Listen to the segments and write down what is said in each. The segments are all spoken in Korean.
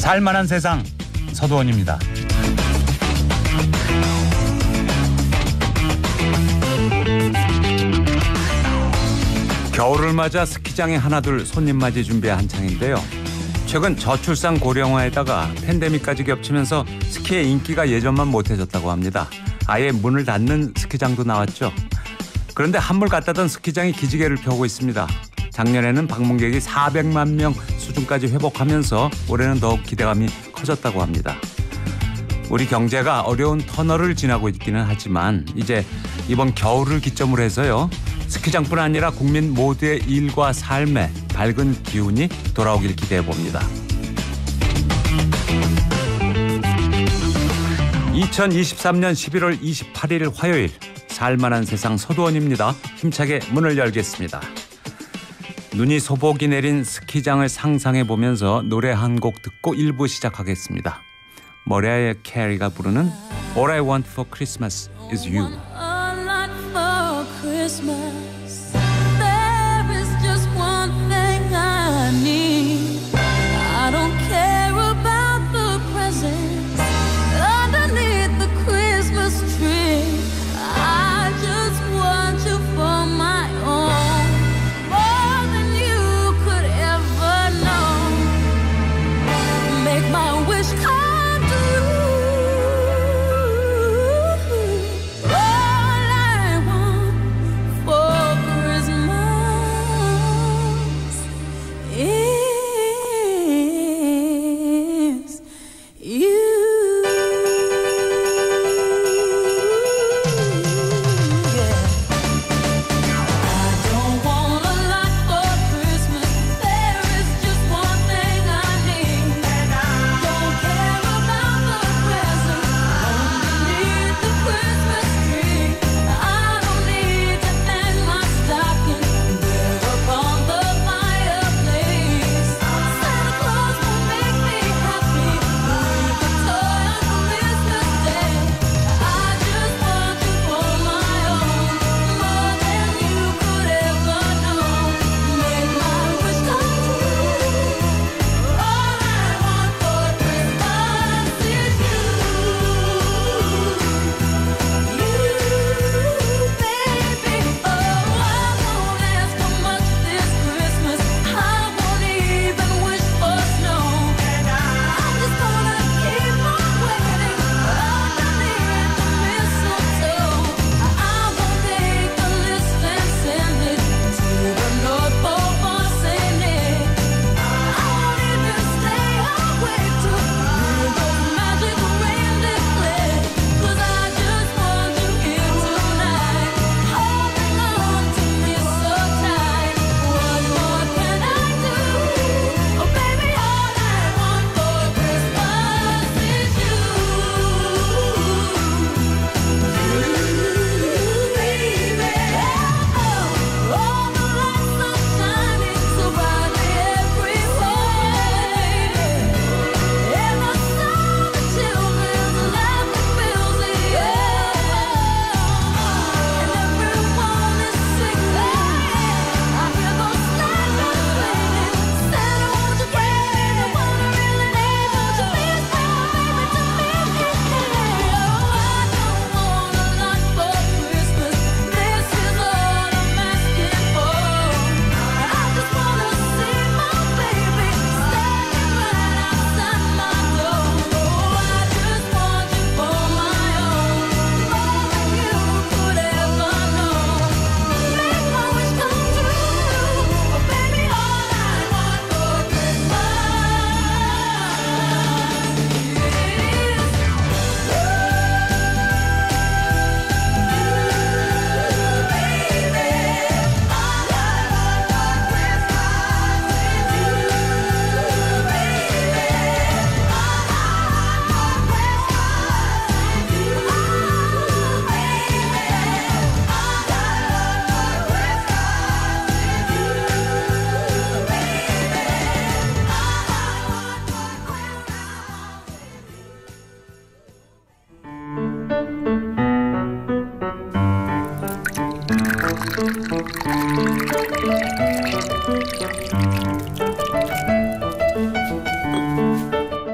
살만한 세상 서도원입니다. 겨울을 맞아 스키장에 하나둘 손님 맞이 준비 한창인데요. 최근 저출산 고령화에다가 팬데믹까지 겹치면서 스키의 인기가 예전만 못해졌다고 합니다. 아예 문을 닫는 스키장도 나왔죠. 그런데 한물 갔다던 스키장이 기지개를 펴고 있습니다. 작년에는 방문객이 400만 명 수준까지 회복하면서 올해는 더욱 기대감이 커졌다고 합니다. 우리 경제가 어려운 터널을 지나고 있기는 하지만 이제 이번 겨울을 기점으로 해서요. 스키장뿐 아니라 국민 모두의 일과 삶에 밝은 기운이 돌아오길 기대해 봅니다. 2023년 11월 28일 화요일 살만한 세상 서도원입니다. 힘차게 문을 열겠습니다. 눈이 소복이 내린 스키장을 상상해 보면서 노래 한 곡 듣고 1부 시작하겠습니다. 머라이어 캐리가 부르는 All I Want for Christmas is You. Christmas, there is just one thing I need. I don't care about the presents underneath the Christmas tree. I just want you for my own, more than you could ever know. Make my wish come true. Oh,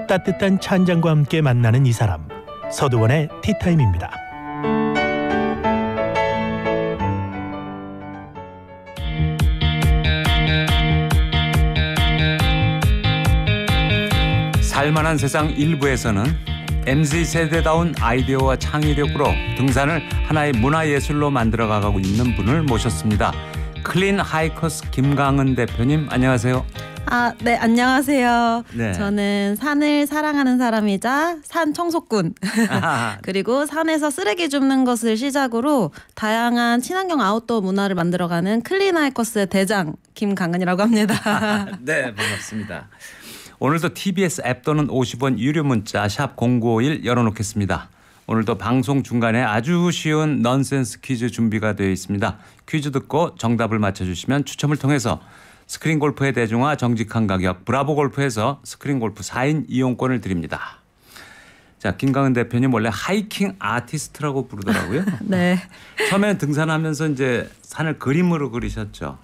따뜻한 차 한 잔과 함께 만나는 이 사람, 서두원의 티타임입니다. 살만한 세상 일부에서는 MZ세대다운 아이디어와 창의력으로 등산을 하나의 문화예술로 만들어가고 있는 분을 모셨습니다. 클린 하이커스 김강은 대표님, 안녕하세요. 네, 안녕하세요. 네. 저는 산을 사랑하는 사람이자 산 청소꾼 그리고 산에서 쓰레기 줍는 것을 시작으로 다양한 친환경 아웃도어 문화를 만들어가는 클린 하이커스의 대장 김강은이라고 합니다. 네, 반갑습니다. 오늘도 TBS 앱 또는 50원 유료 문자 샵 0951 열어놓겠습니다. 오늘도 방송 중간에 아주 쉬운 넌센스 퀴즈 준비가 되어 있습니다. 퀴즈 듣고 정답을 맞춰주시면 추첨을 통해서 스크린 골프의 대중화 정직한 가격 브라보 골프에서 스크린 골프 4인 이용권을 드립니다. 자, 김강은 대표님 원래 하이킹 아티스트라고 부르더라고요. 네. 처음에 등산하면서 이제 산을 그림으로 그리셨죠.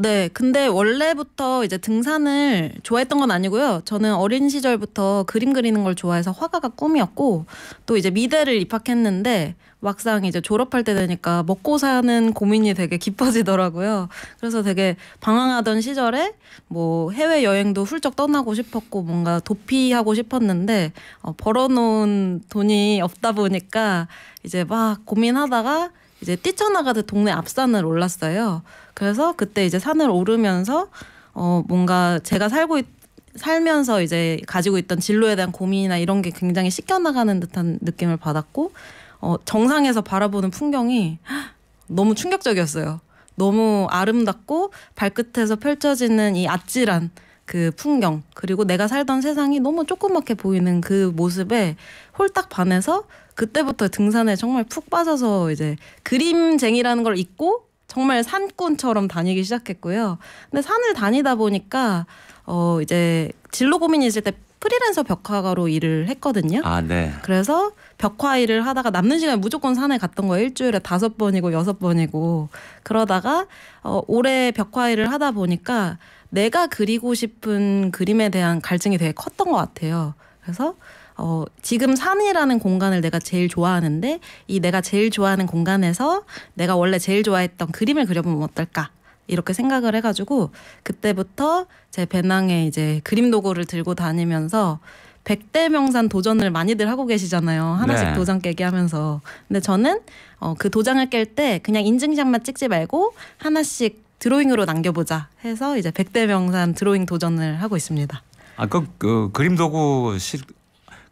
네. 근데 원래부터 이제 등산을 좋아했던 건 아니고요. 저는 어린 시절부터 그림 그리는 걸 좋아해서 화가가 꿈이었고 또 이제 미대를 입학했는데 막상 이제 졸업할 때 되니까 먹고 사는 고민이 되게 깊어지더라고요. 그래서 되게 방황하던 시절에 뭐 해외 여행도 훌쩍 떠나고 싶었고 뭔가 도피하고 싶었는데 벌어놓은 돈이 없다 보니까 이제 막 고민하다가 이제 뛰쳐나가듯 동네 앞산을 올랐어요. 그래서 그때 이제 산을 오르면서 뭔가 제가 살면서 이제 가지고 있던 진로에 대한 고민이나 이런 게 굉장히 씻겨나가는 듯한 느낌을 받았고 정상에서 바라보는 풍경이 너무 충격적이었어요. 너무 아름답고 발끝에서 펼쳐지는 이 아찔한 그 풍경 그리고 내가 살던 세상이 너무 조그맣게 보이는 그 모습에 홀딱 반해서 그때부터 등산에 정말 푹 빠져서 이제 그림쟁이라는 걸 잊고 정말 산꾼처럼 다니기 시작했고요. 근데 산을 다니다 보니까 이제 진로 고민이 있을 때 프리랜서 벽화가로 일을 했거든요. 아, 네. 그래서 벽화 일을 하다가 남는 시간에 무조건 산에 갔던 거예요. 일주일에 5번이고 6번이고. 그러다가 올해 벽화 일을 하다 보니까 내가 그리고 싶은 그림에 대한 갈증이 되게 컸던 것 같아요. 그래서 지금 산이라는 공간을 내가 제일 좋아하는데 이 내가 제일 좋아하는 공간에서 내가 원래 제일 좋아했던 그림을 그려보면 어떨까 이렇게 생각을 해가지고 그때부터 제 배낭에 이제 그림 도구를 들고 다니면서 100대 명산 도전을 많이들 하고 계시잖아요. 하나씩 네. 도장 깨기 하면서. 근데 저는 그 도장을 깰 때 그냥 인증샷만 찍지 말고 하나씩 드로잉으로 남겨보자 해서 이제 100대 명산 드로잉 도전을 하고 있습니다. 그 그림 도구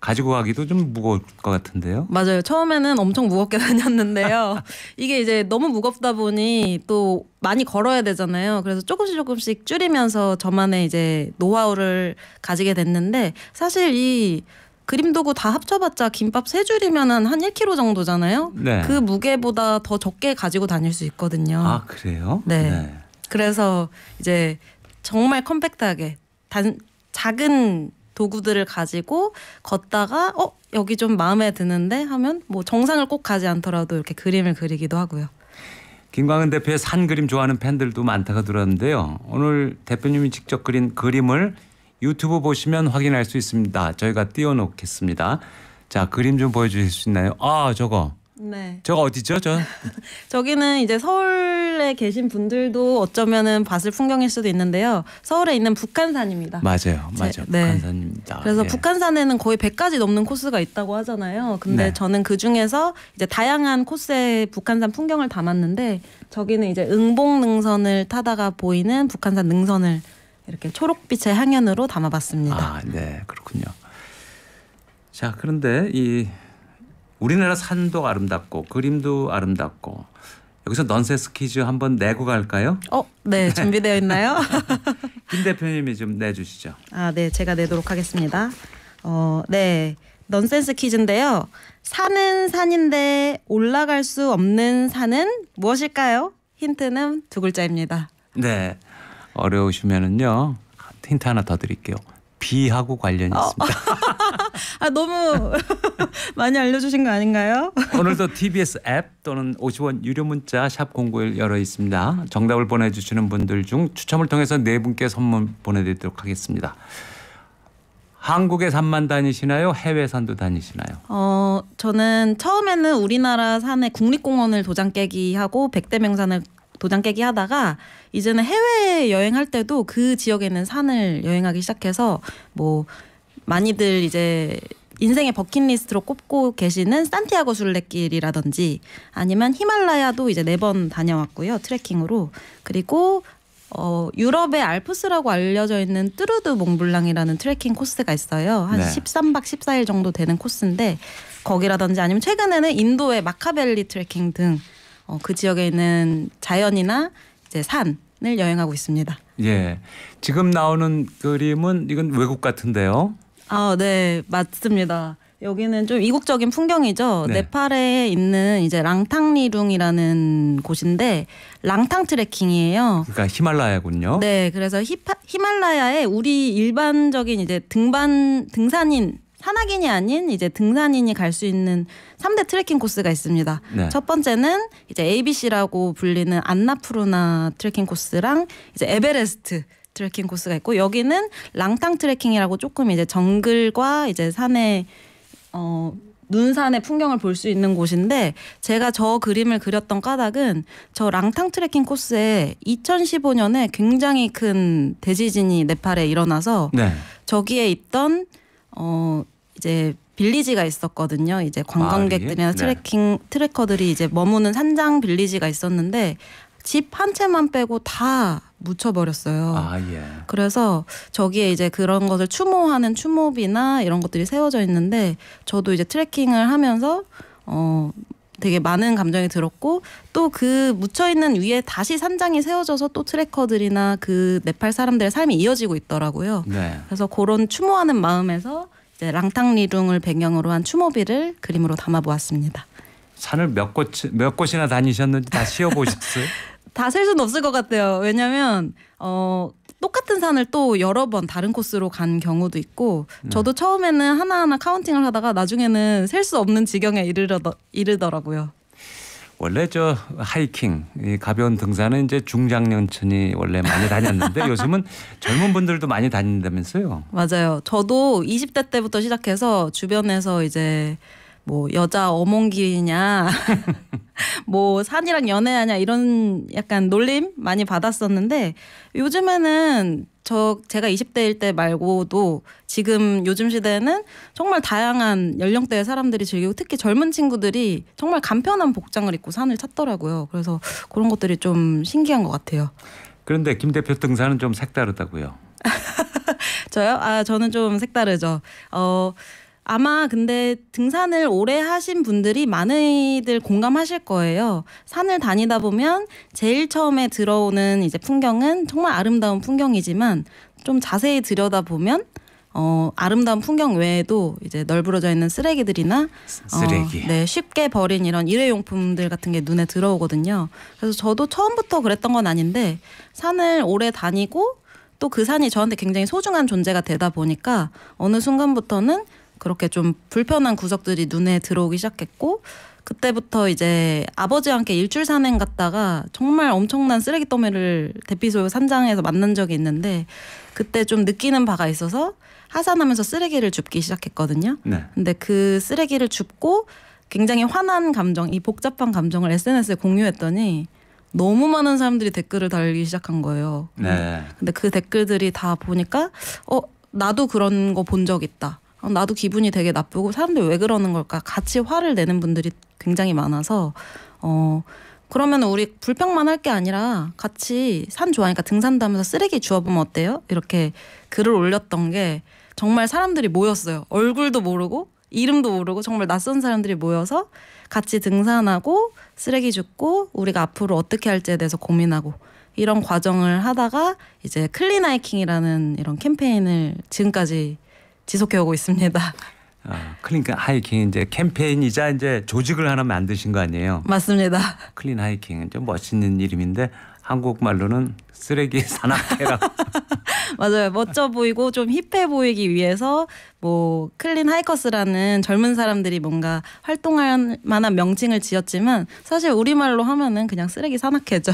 가지고 가기도 좀 무거울 것 같은데요. 맞아요. 처음에는 엄청 무겁게 다녔는데요. 이게 이제 너무 무겁다 보니 또 많이 걸어야 되잖아요. 그래서 조금씩 줄이면서 저만의 이제 노하우를 가지게 됐는데 사실 이 그림 도구 다 합쳐봤자 김밥 3줄이면 한 1kg 정도잖아요. 네. 그 무게보다 더 적게 가지고 다닐 수 있거든요. 아, 그래요? 네. 그래서 이제 정말 컴팩트하게 작은 도구들을 가지고 걷다가 여기 좀 마음에 드는데 하면 뭐 정상을 꼭 가지 않더라도 이렇게 그림을 그리기도 하고요. 김광은 대표의 산 그림 좋아하는 팬들도 많다고 들었는데요. 오늘 대표님이 직접 그린 그림을 유튜브 보시면 확인할 수 있습니다. 저희가 띄워놓겠습니다. 자, 그림 좀 보여주실 수 있나요? 아, 저거. 네. 저거 어디죠? 저기는 이제 서울에 계신 분들도 어쩌면은 봤을 풍경일 수도 있는데요. 서울에 있는 북한산입니다. 맞아요. 네. 북한산입니다. 그래서 예. 북한산에는 거의 100가지 넘는 코스가 있다고 하잖아요. 근데 네. 저는 그 중에서 이제 다양한 코스의 북한산 풍경을 담았는데 저기는 이제 응봉능선을 타다가 보이는 북한산 능선을 이렇게 초록빛의 향연으로 담아봤습니다. 아, 네, 그렇군요. 자, 그런데 우리나라 산도 아름답고 그림도 아름답고 여기서 넌센스 퀴즈 한번 내고 갈까요? 네, 준비되어 있나요? 김 대표님이 좀 내주시죠. 네, 제가 내도록 하겠습니다. 네, 넌센스 퀴즈인데요. 산은 산인데 올라갈 수 없는 산은 무엇일까요? 힌트는 2글자입니다. 네, 어려우시면은요 힌트 하나 더 드릴게요. 비하고 관련이 있습니다. 너무 많이 알려주신 거 아닌가요? 오늘도 TBS 앱 또는 50원 유료 문자 샵 091 열어 있습니다. 정답을 보내주시는 분들 중 추첨을 통해서 4분께 선물 보내드리도록 하겠습니다. 한국의 산만 다니시나요? 해외 산도 다니시나요? 저는 처음에는 우리나라 산에 국립공원을 도장 깨기 하고 백대명산을 도장 깨기 하다가 이제는 해외 여행할 때도 그 지역에 있는 산을 여행하기 시작해서 뭐 많이들 이제 인생의 버킷리스트로 꼽고 계시는 산티아고 순례길이라든지 아니면 히말라야도 이제 4번 다녀왔고요. 트레킹으로. 그리고 유럽의 알프스라고 알려져 있는 뚜르드 몽블랑이라는 트레킹 코스가 있어요. 한 네. 13박 14일 정도 되는 코스인데 거기라든지 아니면 최근에는 인도의 마카벨리 트레킹 등 그 지역에 있는 자연이나 이제 산을 여행하고 있습니다. 예. 지금 나오는 그림은 이건 외국 같은데요. 네, 맞습니다. 여기는 좀 이국적인 풍경이죠. 네. 네팔에 있는 이제 랑탕리룽이라는 곳인데 랑탕 트레킹이에요. 그러니까 히말라야군요. 네, 그래서 히말라야에 우리 일반적인 이제 등산인 산악인이 아닌 이제 등산인이 갈 수 있는 3대 트레킹 코스가 있습니다. 네. 첫 번째는 이제 ABC라고 불리는 안나푸르나 트레킹 코스랑 이제 에베레스트 트레킹 코스가 있고 여기는 랑탕 트레킹이라고 조금 이제 정글과 이제 산의 눈산의 풍경을 볼 수 있는 곳인데 제가 저 그림을 그렸던 까닭은 저 랑탕 트레킹 코스에 2015년에 굉장히 큰 대지진이 네팔에 일어나서 네. 저기에 있던 이제 빌리지가 있었거든요. 이제 관광객들이나 마을이? 네. 트레커들이 이제 머무는 산장 빌리지가 있었는데 집 한 채만 빼고 다 묻혀버렸어요. 아, 예. 그래서 저기에 이제 그런 것을 추모하는 추모비나 이런 것들이 세워져 있는데 저도 이제 트레킹을 하면서 되게 많은 감정이 들었고 또 그 묻혀있는 위에 다시 산장이 세워져서 또 트레커들이나 그 네팔 사람들의 삶이 이어지고 있더라고요. 네. 그래서 그런 추모하는 마음에서 이제 랑탕리룽을 배경으로 한 추모비를 그림으로 담아보았습니다. 산을 몇 곳이나 다니셨는지 다 쉬어보셨어요? 다 셀 수는 없을 것 같아요. 왜냐하면 똑같은 산을 또 여러 번 다른 코스로 간 경우도 있고 저도 처음에는 하나하나 카운팅을 하다가 나중에는 셀 수 없는 지경에 이르더라고요. 원래 저 하이킹, 이 가벼운 등산은 이제 중장년층이 원래 많이 다녔는데 요즘은 젊은 분들도 많이 다닌다면서요? 맞아요. 저도 20대 때부터 시작해서 주변에서 이제 뭐 여자 어몽길이냐 뭐 산이랑 연애하냐 이런 약간 놀림 많이 받았었는데 요즘에는 제가 20대일 때 말고도 지금 요즘 시대에는 정말 다양한 연령대의 사람들이 즐기고 특히 젊은 친구들이 정말 간편한 복장을 입고 산을 찾더라고요. 그래서 그런 것들이 좀 신기한 것 같아요. 그런데 김 대표 등산은 좀 색다르다고요. 저요? 저는 좀 색다르죠. 아마 근데 등산을 오래 하신 분들이 많이들 공감하실 거예요. 산을 다니다 보면 제일 처음에 들어오는 이제 풍경은 정말 아름다운 풍경이지만 좀 자세히 들여다보면 아름다운 풍경 외에도 이제 널브러져 있는 쓰레기들이나 쓰레기. 네, 쉽게 버린 이런 일회용품들 같은 게 눈에 들어오거든요. 그래서 저도 처음부터 그랬던 건 아닌데 산을 오래 다니고 또 그 산이 저한테 굉장히 소중한 존재가 되다 보니까 어느 순간부터는 그렇게 좀 불편한 구석들이 눈에 들어오기 시작했고 그때부터 이제 아버지와 함께 일출 산행 갔다가 정말 엄청난 쓰레기 더미를 대피소 산장에서 만난 적이 있는데 그때 좀 느끼는 바가 있어서 하산하면서 쓰레기를 줍기 시작했거든요. 네. 근데 그 쓰레기를 줍고 굉장히 화난 감정, 이 복잡한 감정을 SNS에 공유했더니 너무 많은 사람들이 댓글을 달기 시작한 거예요. 네. 근데 그 댓글들이 다 보니까 나도 그런 거 본 적 있다. 나도 기분이 되게 나쁘고 사람들이 왜 그러는 걸까 같이 화를 내는 분들이 굉장히 많아서 그러면 우리 불평만 할 게 아니라 같이 산 좋아하니까 등산도 하면서 쓰레기 주워보면 어때요? 이렇게 글을 올렸던 게 정말 사람들이 모였어요. 얼굴도 모르고 이름도 모르고 정말 낯선 사람들이 모여서 같이 등산하고 쓰레기 줍고 우리가 앞으로 어떻게 할지에 대해서 고민하고 이런 과정을 하다가 이제 클린 하이킹이라는 이런 캠페인을 지금까지 지속해오고 있습니다. 클린 하이킹 이제 캠페인이자 이제 조직을 하나 만드신 거 아니에요? 맞습니다. 클린 하이킹은 좀 멋있는 이름인데 한국말로는 쓰레기 산악회라고. 맞아요. 멋져 보이고 좀 힙해 보이기 위해서 뭐 클린 하이커스라는 젊은 사람들이 뭔가 활동할 만한 명칭을 지었지만 사실 우리말로 하면은 그냥 쓰레기 산악회죠.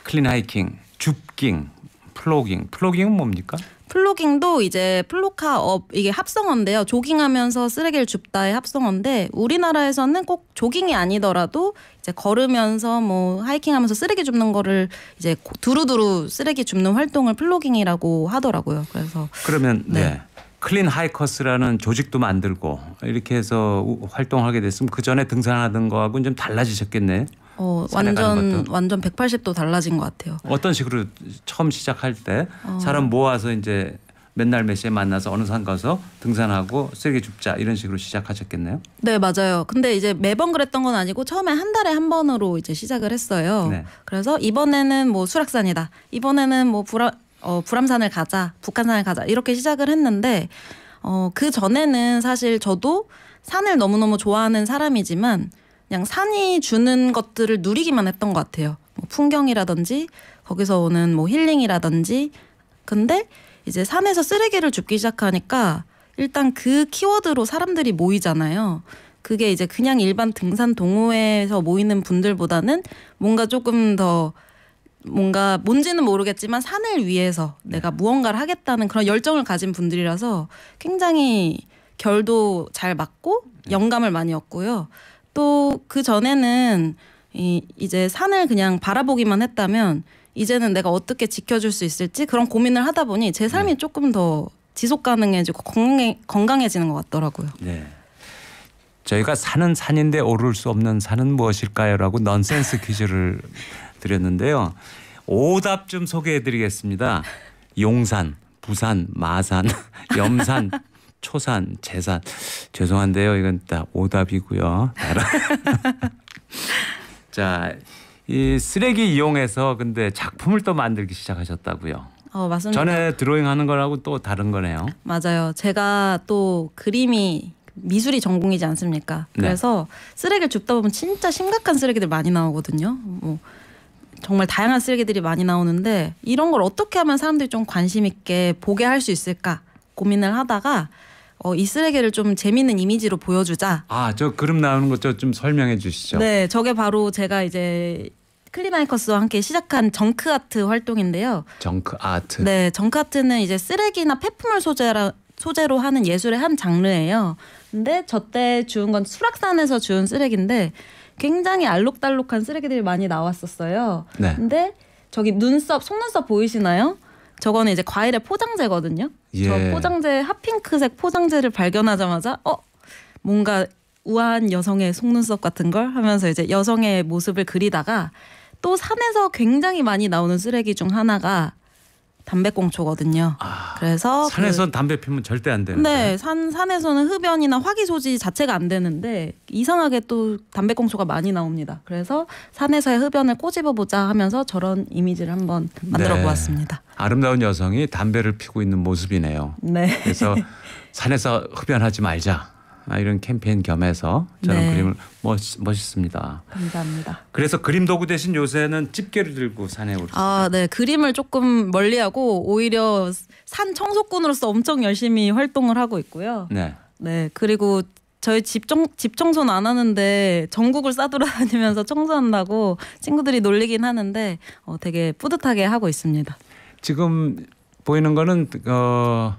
클린 하이킹, 줍깅, 플로깅. 플로깅은 뭡니까? 플로깅도 이제 플로카업 이게 합성어인데요. 조깅하면서 쓰레기를 줍다의 합성어인데 우리나라에서는 꼭 조깅이 아니더라도 이제 걸으면서 뭐 하이킹하면서 쓰레기 줍는 거를 이제 두루두루 쓰레기 줍는 활동을 플로깅이라고 하더라고요. 그래서 그러면 네. 네. 클린 하이커스라는 조직도 만들고 이렇게 해서 활동하게 됐으면 그 전에 등산하던 거하고는 좀 달라지셨겠네. 산에 가는 것도. 완전 180도 달라진 것 같아요. 어떤 식으로 처음 시작할 때 사람 모아서 이제 맨날 몇 시에 만나서 어느 산 가서 등산하고 쓰레기 줍자 이런 식으로 시작하셨겠네요. 네, 맞아요. 근데 이제 매번 그랬던 건 아니고 처음에 한 달에 한 번으로 이제 시작을 했어요. 네. 그래서 이번에는 뭐 수락산이다. 이번에는 뭐 불암산을 가자, 북한산을 가자 이렇게 시작을 했는데 그 전에는 사실 저도 산을 너무너무 좋아하는 사람이지만 그냥 산이 주는 것들을 누리기만 했던 것 같아요. 뭐 풍경이라든지 거기서 오는 뭐 힐링이라든지. 근데 이제 산에서 쓰레기를 줍기 시작하니까 일단 그 키워드로 사람들이 모이잖아요. 그게 이제 그냥 일반 등산 동호회에서 모이는 분들보다는 뭔가 조금 더 뭔가 뭔지는 모르겠지만 산을 위해서 내가 무언가를 하겠다는 그런 열정을 가진 분들이라서 굉장히 결도 잘 맞고 영감을 많이 얻고요. 또 그 전에는 이제 산을 그냥 바라보기만 했다면 이제는 내가 어떻게 지켜줄 수 있을지 그런 고민을 하다 보니 제 삶이 조금 더 지속 가능해지고 건강해지는 것 같더라고요. 네. 저희가 산은 산인데 오를 수 없는 산은 무엇일까요?라고 넌센스 퀴즈를 드렸는데요. 오답 좀 소개해드리겠습니다. 용산, 부산, 마산, 염산, 초산, 재산. 죄송한데요. 이건 다 오답이고요. 자, 이 쓰레기 이용해서 근데 작품을 또 만들기 시작하셨다고요. 맞습니다. 전에 드로잉하는 거라고 또 다른 거네요. 맞아요. 제가 또 그림이 미술이 전공이지 않습니까? 그래서 쓰레기를 줍다 보면 진짜 심각한 쓰레기들 많이 나오거든요. 뭐 정말 다양한 쓰레기들이 많이 나오는데 이런 걸 어떻게 하면 사람들이 좀 관심 있게 보게 할 수 있을까 고민을 하다가 이 쓰레기를 좀 재밌는 이미지로 보여주자. 저 그림 나오는 것 좀 설명해 주시죠. 네, 저게 바로 제가 이제 클린하이커스와 함께 시작한 정크 아트 활동인데요. 정크 아트. 네, 정크 아트는 이제 쓰레기나 폐품을 소재로 하는 예술의 한 장르예요. 근데 저 때 주운 건 수락산에서 주운 쓰레기인데 굉장히 알록달록한 쓰레기들이 많이 나왔었어요. 네. 근데 저기 속눈썹 보이시나요? 저거는 이제 과일의 포장재거든요. 예. 저 포장재 핫핑크색 포장재를 발견하자마자 뭔가 우아한 여성의 속눈썹 같은 걸 하면서 이제 여성의 모습을 그리다가 또 산에서 굉장히 많이 나오는 쓰레기 중 하나가 담배꽁초거든요. 그래서 산에서 담배 피우면 절대 안 되는데. 네, 산에서는 흡연이나 화기 소지 자체가 안 되는데 이상하게 또 담배꽁초가 많이 나옵니다. 그래서 산에서의 흡연을 꼬집어 보자 하면서 저런 이미지를 한번 만들어 보았습니다. 아름다운 여성이 담배를 피우고 있는 모습이네요. 네. 그래서 산에서 흡연하지 말자. 이런 캠페인 겸해서 저는 그림을 멋있습니다. 감사합니다. 그래서 그림 도구 대신 요새는 집게를 들고 산에 오르습니다. 네. 그림을 조금 멀리하고 오히려 산 청소꾼으로서 엄청 열심히 활동을 하고 있고요. 네. 네. 그리고 저희 집 청소는 안 하는데 전국을 싸돌아다니면서 청소한다고 친구들이 놀리긴 하는데 되게 뿌듯하게 하고 있습니다. 지금 보이는 거는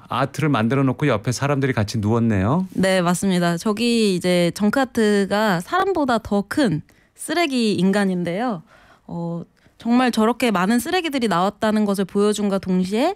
아트를 만들어 놓고 옆에 사람들이 같이 누웠네요. 네, 맞습니다. 저기 이제 정크 아트가 사람보다 더 큰 쓰레기 인간인데요. 정말 저렇게 많은 쓰레기들이 나왔다는 것을 보여준과 동시에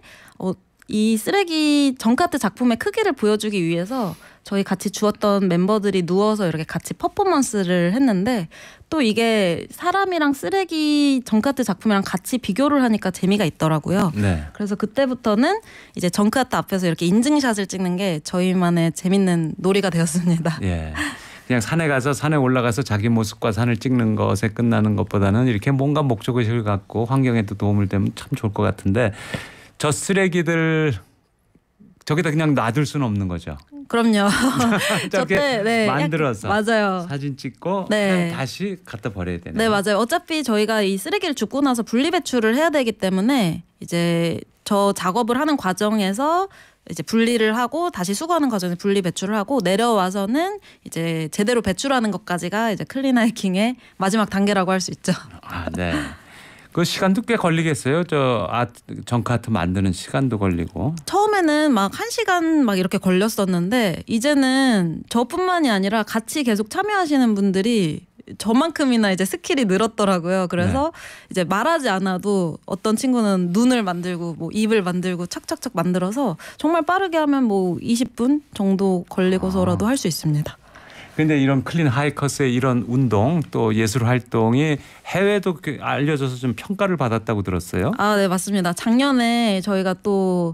이 쓰레기 정크 아트 작품의 크기를 보여주기 위해서 저희 같이 주었던 멤버들이 누워서 이렇게 같이 퍼포먼스를 했는데 또 이게 사람이랑 쓰레기 정크 아트 작품이랑 같이 비교를 하니까 재미가 있더라고요. 네. 그래서 그때부터는 이제 정크 아트 앞에서 이렇게 인증샷을 찍는 게 저희만의 재밌는 놀이가 되었습니다. 예. 그냥 산에 올라가서 자기 모습과 산을 찍는 것에 끝나는 것보다는 이렇게 뭔가 목적의식을 갖고 환경에도 도움을 되면 참 좋을 것 같은데 저 쓰레기들 저기다 그냥 놔둘 수는 없는 거죠. 그럼요. 저렇게 만들어서 맞아요. 사진 찍고 그냥 다시 갖다 버려야 되네요. 네, 맞아요. 어차피 저희가 이 쓰레기를 줍고 나서 분리배출을 해야 되기 때문에 이제 저 작업을 하는 과정에서 이제 분리를 하고 다시 수거하는 과정에 분리 배출을 하고 내려와서는 이제 제대로 배출하는 것까지가 이제 클린 하이킹의 마지막 단계라고 할 수 있죠. 네. 그 시간도 꽤 걸리겠어요. 저 정카트 만드는 시간도 걸리고. 처음에는 막 1시간 막 이렇게 걸렸었는데 이제는 저뿐만이 아니라 같이 계속 참여하시는 분들이 저만큼이나 이제 스킬이 늘었더라고요. 그래서 이제 말하지 않아도 어떤 친구는 눈을 만들고 뭐 입을 만들고 착착착 만들어서 정말 빠르게 하면 뭐 20분 정도 걸리고서라도 할 수 있습니다. 근데 이런 클린 하이커스의 이런 운동 또 예술 활동이 해외도 알려져서 좀 평가를 받았다고 들었어요. 아, 네, 맞습니다. 작년에 저희가 또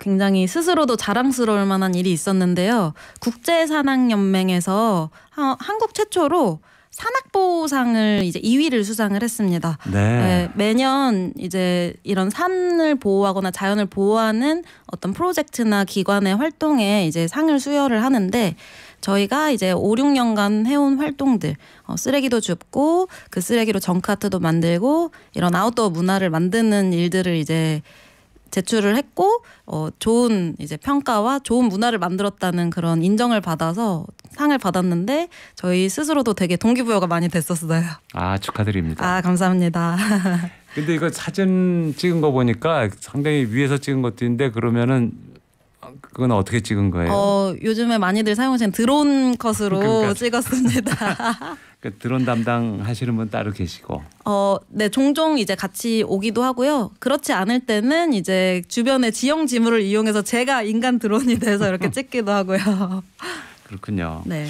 굉장히 스스로도 자랑스러울 만한 일이 있었는데요. 국제산악연맹에서 한국 최초로 산악보상을 이제 2위를 수상을 했습니다. 네, 매년 이제 이런 산을 보호하거나 자연을 보호하는 어떤 프로젝트나 기관의 활동에 이제 상을 수여를 하는데 저희가 이제 5, 6년간 해온 활동들, 쓰레기도 줍고 그 쓰레기로 정카트도 만들고 이런 아웃도어 문화를 만드는 일들을 이제 제출을 했고 좋은 이제 평가와 좋은 문화를 만들었다는 그런 인정을 받아서 상을 받았는데 저희 스스로도 되게 동기부여가 많이 됐었어요. 아, 축하드립니다. 아, 감사합니다. 근데 이거 사진 찍은 거 보니까 상당히 위에서 찍은 것도 있는데 그러면은 그건 어떻게 찍은 거예요? 요즘에 많이들 사용하시는 드론 컷으로 그러니까. 찍었습니다. 그 드론 담당하시는 분 따로 계시고. 네, 종종 이제 같이 오기도 하고요. 그렇지 않을 때는 이제 주변의 지형 지물을 이용해서 제가 인간 드론이 돼서 이렇게 찍기도 하고요. 그렇군요. 네.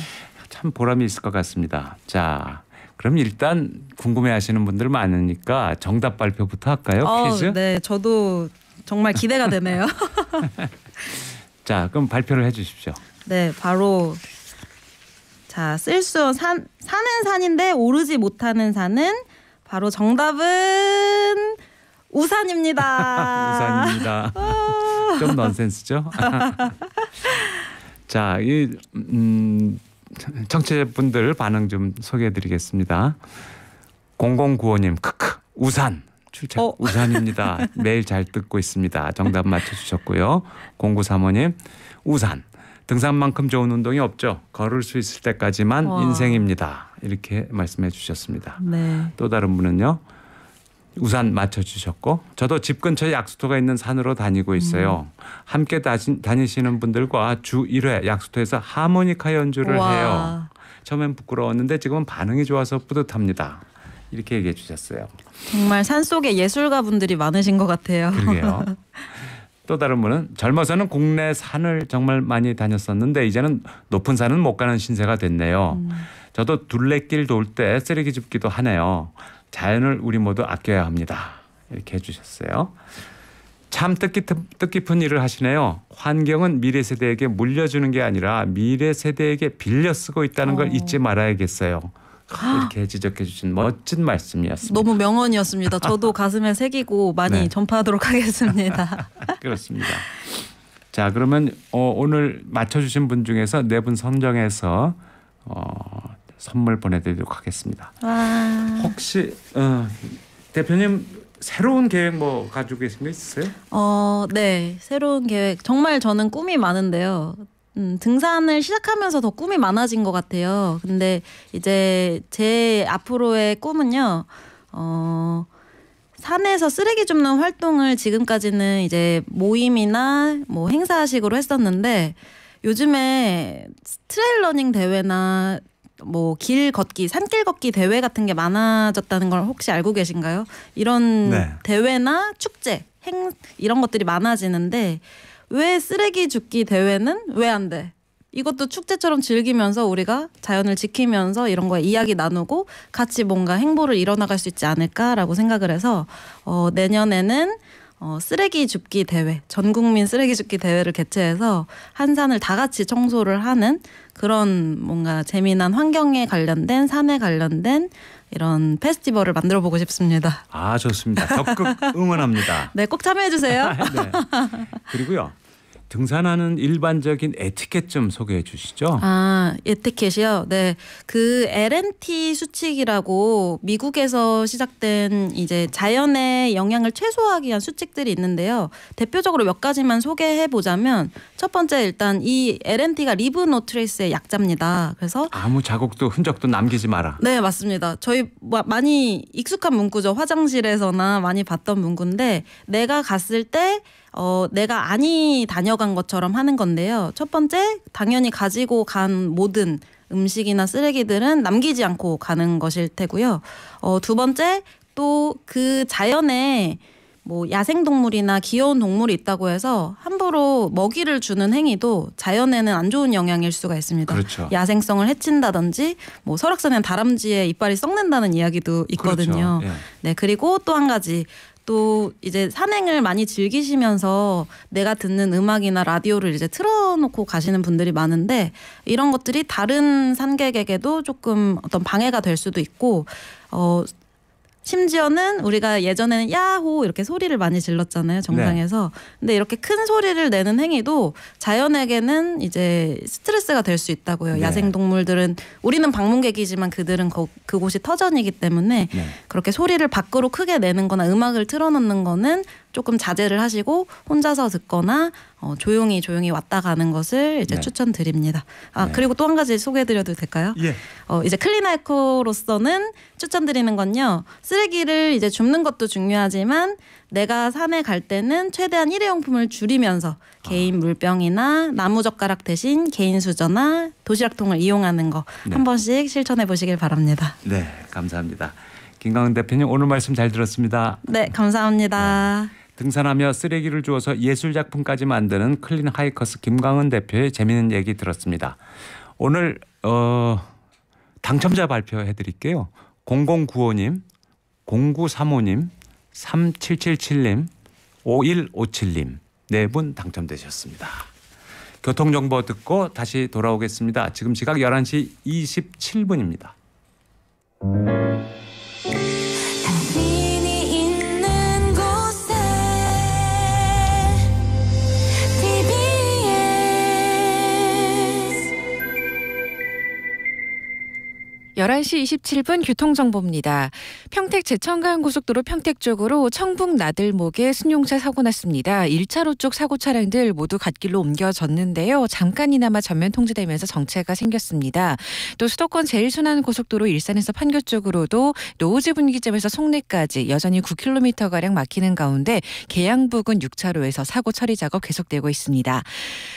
참 보람이 있을 것 같습니다. 자, 그럼 일단 궁금해하시는 분들 많으니까 정답 발표부터 할까요? 퀴즈? 네, 저도 정말 기대가 되네요. 자, 그럼 발표를 해주십시오. 네, 바로 자, 쓸 수 산은 산인데 오르지 못하는 산은 바로 정답은 우산입니다. 우산입니다. 좀 넌센스죠? 자, 이 청취자분들 반응 좀 소개해드리겠습니다. 0095님 크크 우산 출첵 우산입니다. 매일 잘 듣고 있습니다. 정답 맞춰주셨고요. 0935님 우산 등산만큼 좋은 운동이 없죠. 걸을 수 있을 때까지만 인생입니다. 이렇게 말씀해 주셨습니다. 네. 또 다른 분은요. 우산 맞춰주셨고 저도 집 근처에 약수터가 있는 산으로 다니고 있어요. 함께 다니시는 분들과 주 1회 약수터에서 하모니카 연주를 해요. 처음엔 부끄러웠는데 지금은 반응이 좋아서 뿌듯합니다. 이렇게 얘기해 주셨어요. 정말 산속에 예술가 분들이 많으신 것 같아요. 그러게요. 또 다른 분은 젊어서는 국내 산을 정말 많이 다녔었는데 이제는 높은 산은 못 가는 신세가 됐네요. 저도 둘레길 돌 때 쓰레기 줍기도 하네요. 자연을 우리 모두 아껴야 합니다. 이렇게 해주셨어요. 참 뜻깊은 일을 하시네요. 환경은 미래 세대에게 물려주는 게 아니라 미래 세대에게 빌려 쓰고 있다는 걸 잊지 말아야겠어요. 이렇게 지적해 주신 멋진 말씀이었습니다. 너무 명언이었습니다. 저도 가슴에 새기고 많이 네. 전파하도록 하겠습니다. 그렇습니다. 자, 그러면 오늘 맞춰주신 분 중에서 4분 선정해서 선물 보내드리도록 하겠습니다. 와. 혹시 대표님 새로운 계획 뭐 가지고 계신 거 있으세요? 네, 새로운 계획. 정말 저는 꿈이 많은데요. 등산을 시작하면서 더 꿈이 많아진 것 같아요. 근데 이제 제 앞으로의 꿈은요, 산에서 쓰레기 줍는 활동을 지금까지는 이제 모임이나 뭐 행사식으로 했었는데 요즘에 트레일 러닝 대회나 뭐 길 걷기, 산길 걷기 대회 같은 게 많아졌다는 걸 혹시 알고 계신가요? 이런 대회나 축제, 이런 것들이 많아지는데 왜 쓰레기 줍기 대회는 왜 안 돼? 이것도 축제처럼 즐기면서 우리가 자연을 지키면서 이런 거에 이야기 나누고 같이 뭔가 행보를 이뤄나갈 수 있지 않을까라고 생각을 해서 내년에는 쓰레기 줍기 대회, 전국민 쓰레기 줍기 대회를 개최해서 한 산을 다 같이 청소를 하는 그런 뭔가 재미난 환경에 관련된 산에 관련된 이런 페스티벌을 만들어 보고 싶습니다. 아, 좋습니다. 적극 응원합니다. 네, 꼭 참여해 주세요. 네. 그리고요. 등산하는 일반적인 에티켓 좀 소개해 주시죠. 에티켓이요. 네, 그 LNT 수칙이라고 미국에서 시작된 이제 자연의 영향을 최소화하기 위한 수칙들이 있는데요. 대표적으로 몇 가지만 소개해 보자면 첫 번째 일단 이 LNT가 리브 노 트레이스의 약자입니다. 그래서 아무 자국도 흔적도 남기지 마라. 네, 맞습니다. 저희 많이 익숙한 문구죠. 화장실에서나 많이 봤던 문구인데 내가 갔을 때 내가 아니 다녀간 것처럼 하는 건데요. 첫 번째, 당연히 가지고 간 모든 음식이나 쓰레기들은 남기지 않고 가는 것일 테고요. 두 번째, 또 그 자연에 뭐 야생동물이나 귀여운 동물이 있다고 해서 함부로 먹이를 주는 행위도 자연에는 안 좋은 영향일 수가 있습니다. 그렇죠. 야생성을 해친다든지 뭐 설악산에는 다람쥐의 이빨이 썩는다는 이야기도 있거든요. 그렇죠. 예. 네, 그리고 또 한 가지. 또 이제 산행을 많이 즐기시면서 내가 듣는 음악이나 라디오를 이제 틀어놓고 가시는 분들이 많은데 이런 것들이 다른 산객에게도 조금 어떤 방해가 될 수도 있고 심지어는 우리가 예전에는 야호 이렇게 소리를 많이 질렀잖아요, 정상에서. 근데 이렇게 큰 소리를 내는 행위도 자연에게는 이제 스트레스가 될 수 있다고요. 네. 야생동물들은 우리는 방문객이지만 그들은 그곳이 터전이기 때문에 네. 그렇게 소리를 밖으로 크게 내는 거나 음악을 틀어놓는 거는 조금 자제를 하시고 혼자서 듣거나 조용히 왔다 가는 것을 이제 네. 추천드립니다. 네. 그리고 또 한 가지 소개해드려도 될까요? 예. 이제 클리나이커로서는 추천드리는 건요. 쓰레기를 이제 줍는 것도 중요하지만 내가 산에 갈 때는 최대한 일회용품을 줄이면서 개인 물병이나 나무젓가락 대신 개인 수저나 도시락통을 이용하는 거 한 네. 번씩 실천해 보시길 바랍니다. 네, 감사합니다. 김강은 대표님 오늘 말씀 잘 들었습니다. 네, 감사합니다. 등산하며 쓰레기를 주워서 예술작품까지 만드는 클린 하이커스 김광은 대표의 재미있는 얘기 들었습니다. 오늘 당첨자 발표해 드릴게요. 0095님, 0935님, 3777님, 5157님 네 분 당첨되셨습니다. 교통정보 듣고 다시 돌아오겠습니다. 지금 시각 11시 27분입니다. 당신이 있는 곳에 TBS 11시 27분 교통정보입니다. 평택 제천간 고속도로 평택 쪽으로 청북 나들목에 승용차 사고 났습니다. 1차로 쪽 사고 차량들 모두 갓길로 옮겨졌는데요. 잠깐이나마 전면 통제되면서 정체가 생겼습니다. 또 수도권 제일순환 고속도로 일산에서 판교 쪽으로도 노오지 분기점에서 송내까지 여전히 9km가량 막히는 가운데 계양 부근 6차로에서 사고 처리 작업 계속되고 있습니다.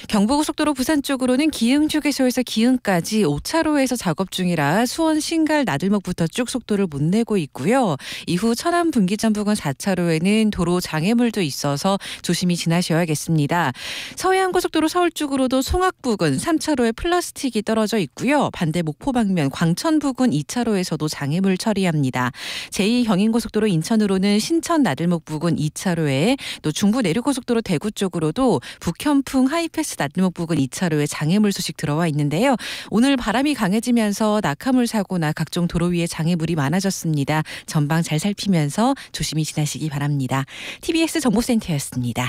경부고속도로 부산 쪽으로는 기흥 휴게소에서 기흥까지 5차로에서 작업 중이라 수원 신갈 나들목부터 쭉 속도를 못 내고 있고요. 이후 천안 분기점 부근 4차로에는 도로 장애물도 있어서 조심히 지나셔야겠습니다. 서해안고속도로 서울 쪽으로도 송악 부근 3차로에 플라스틱이 떨어져 있고요. 반대 목포 방면 광천 부근 2차로에서도 장애물 처리합니다. 제2경인고속도로 인천으로는 신천 나들목 부근 2차로에 또 중부 내륙고속도로 대구 쪽으로도 북현풍 하이패스 나들목 부근 2차로에 장애물 소식 들어와 있는데요. 오늘 바람이 강해지면서 낙하물 사고나 각종 도로 위에 장애물이 많아졌습니다. 전방 잘 살피면서 조심히 지나시기 바랍니다. TBS 정보센터였습니다.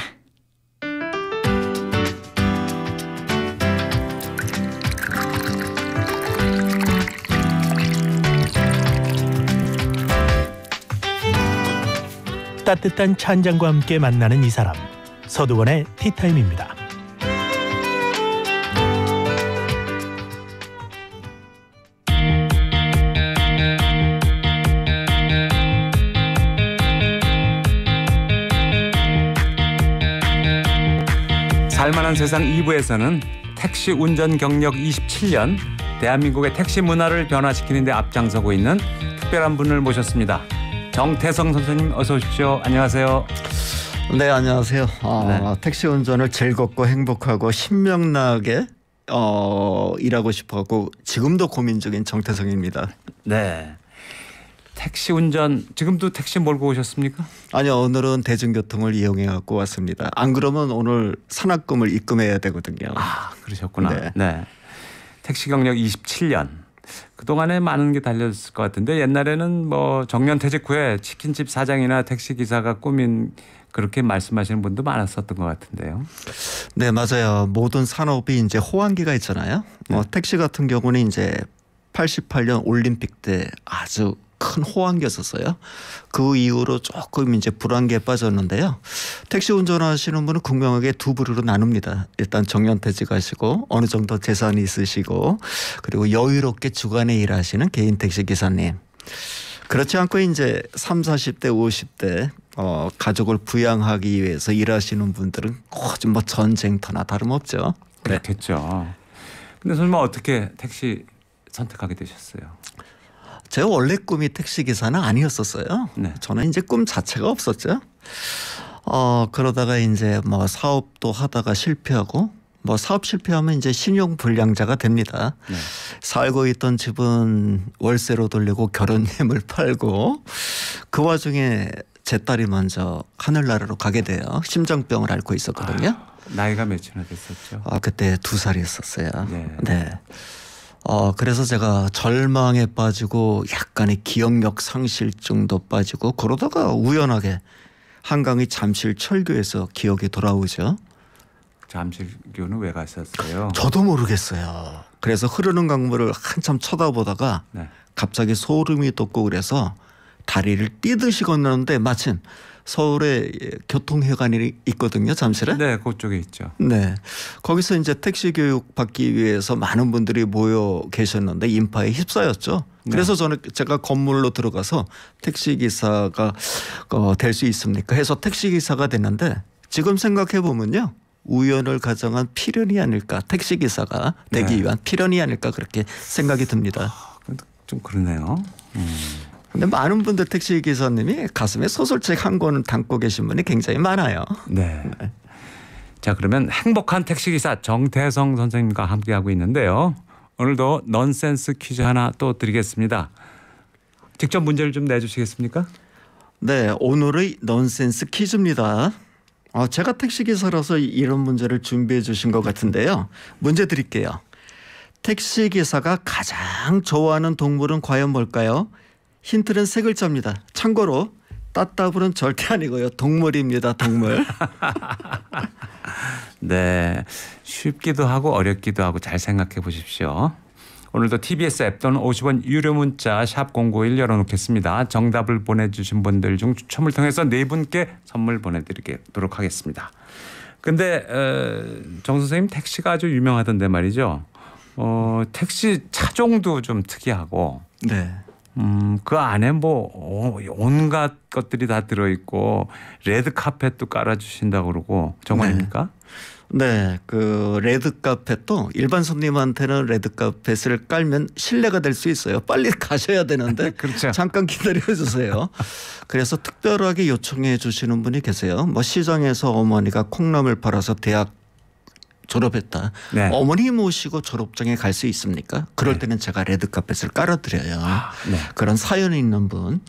따뜻한 차 한 잔과 함께 만나는 이 사람. 서두원의 티타임입니다. 살만한 세상 2부에서는 택시 운전 경력 27년, 대한민국의 택시 문화를 변화시키는 데 앞장서고 있는 특별한 분을 모셨습니다. 정태성 선생님 어서 오십시오. 안녕하세요. 네, 안녕하세요. 네. 택시 운전을 즐겁고 행복하고 신명나게 일하고 싶어하고 지금도 고민 중인 정태성입니다. 네. 택시 운전 지금도 택시 몰고 오셨습니까? 아니요, 오늘은 대중교통을 이용해 갖고 왔습니다. 안 그러면 오늘 산악금을 입금해야 되거든요. 아, 그러셨구나. 네. 네. 택시 경력 27년. 그동안에 많은 게 달렸을 것 같은데 옛날에는 뭐 정년퇴직 후에 치킨집 사장이나 택시기사가 꿈인 그렇게 말씀하시는 분도 많았었던 것 같은데요. 네, 맞아요. 모든 산업이 이제 호황기가 있잖아요. 택시 같은 경우는 이제 88년 올림픽 때 아주 큰 호황기였었어요. 그 이후로 조금 이제 불황기에 빠졌는데요. 택시 운전하시는 분은 극명하게 두 부류로 나눕니다. 일단 정년퇴직하시고 어느 정도 재산이 있으시고 그리고 여유롭게 주간에 일하시는 개인 택시 기사님. 그렇지 않고 이제 30, 40대, 50대 가족을 부양하기 위해서 일하시는 분들은 거의 뭐 전쟁터나 다름없죠. 그렇겠죠. 근데 설마 어떻게 택시 선택하게 되셨어요? 제 원래 꿈이 택시기사는 아니었었어요. 네. 저는 이제 꿈 자체가 없었죠. 그러다가 이제 뭐 사업도 하다가 실패하고 뭐 사업 실패하면 이제 신용불량자가 됩니다. 네. 살고 있던 집은 월세로 돌리고 결혼임을 팔고 그 와중에 제 딸이 먼저 하늘나라로 가게 돼요. 심장병을 앓고 있었거든요. 나이가 몇이나 됐었죠? 그때 2살이었었어요. 네. 네. 그래서 제가 절망에 빠지고 약간의 기억력 상실증도 빠지고 그러다가 우연하게 한강의 잠실철교에서 기억이 돌아오죠. 잠실교는 왜 갔었어요? 저도 모르겠어요. 그래서 흐르는 강물을 한참 쳐다보다가 네. 갑자기 소름이 돋고 그래서 다리를 뛰듯이 건너는데 마침 서울에 교통회관이 있거든요. 잠실에. 네, 그쪽에 있죠. 네. 거기서 이제 택시 교육 받기 위해서 많은 분들이 모여 계셨는데 인파에 휩싸였죠. 그래서 제가 건물로 들어가서 택시기사가 될 수 있습니까 해서 택시기사가 됐는데 지금 생각해 보면요. 우연을 가정한 필연이 아닐까. 택시기사가 되기 위한 필연이 아닐까 그렇게 생각이 듭니다. 좀 그러네요. 근데 많은 분들 택시 기사님이 가슴에 소설책 한 권 담고 계신 분이 굉장히 많아요. 네. 자, 그러면 행복한 택시기사 정태성 선생님과 함께하고 있는데요. 오늘도 넌센스 퀴즈 하나 또 드리겠습니다. 직접 문제를 좀 내주시겠습니까? 네, 오늘의 넌센스 퀴즈입니다. 제가 택시 기사라서 이런 문제를 준비해 주신 것 같은데요. 문제 드릴게요. 택시 기사가 가장 좋아하는 동물은 과연 뭘까요? 힌트는 세 글자입니다. 참고로 따따블은 절대 아니고요. 동물입니다. 동물. 네, 쉽기도 하고 어렵기도 하고 잘 생각해 보십시오. 오늘도 TBS 앱 또는 50원 유료 문자 샵 091 열어놓겠습니다. 정답을 보내주신 분들 중 추첨을 통해서 네 분께 선물 보내드리도록 하겠습니다. 근데 정 선생님 택시가 아주 유명하던데 말이죠. 택시 차종도 좀 특이하고 네. 그 안에 뭐 온갖 것들이 다 들어있고 레드 카펫도 깔아주신다고 그러고 정말입니까? 네, 그 레드 카펫도 일반 손님한테는 레드 카펫을 깔면 실례가 될 수 있어요. 빨리 가셔야 되는데 그렇죠. 잠깐 기다려 주세요. 그래서 특별하게 요청해 주시는 분이 계세요. 뭐 시장에서 어머니가 콩나물 팔아서 대학 졸업했다. 네. 어머니 모시고 졸업장에 갈 수 있습니까? 그럴 때는 제가 레드 카펫을 깔아드려요. 네. 그런 사연이 있는 분.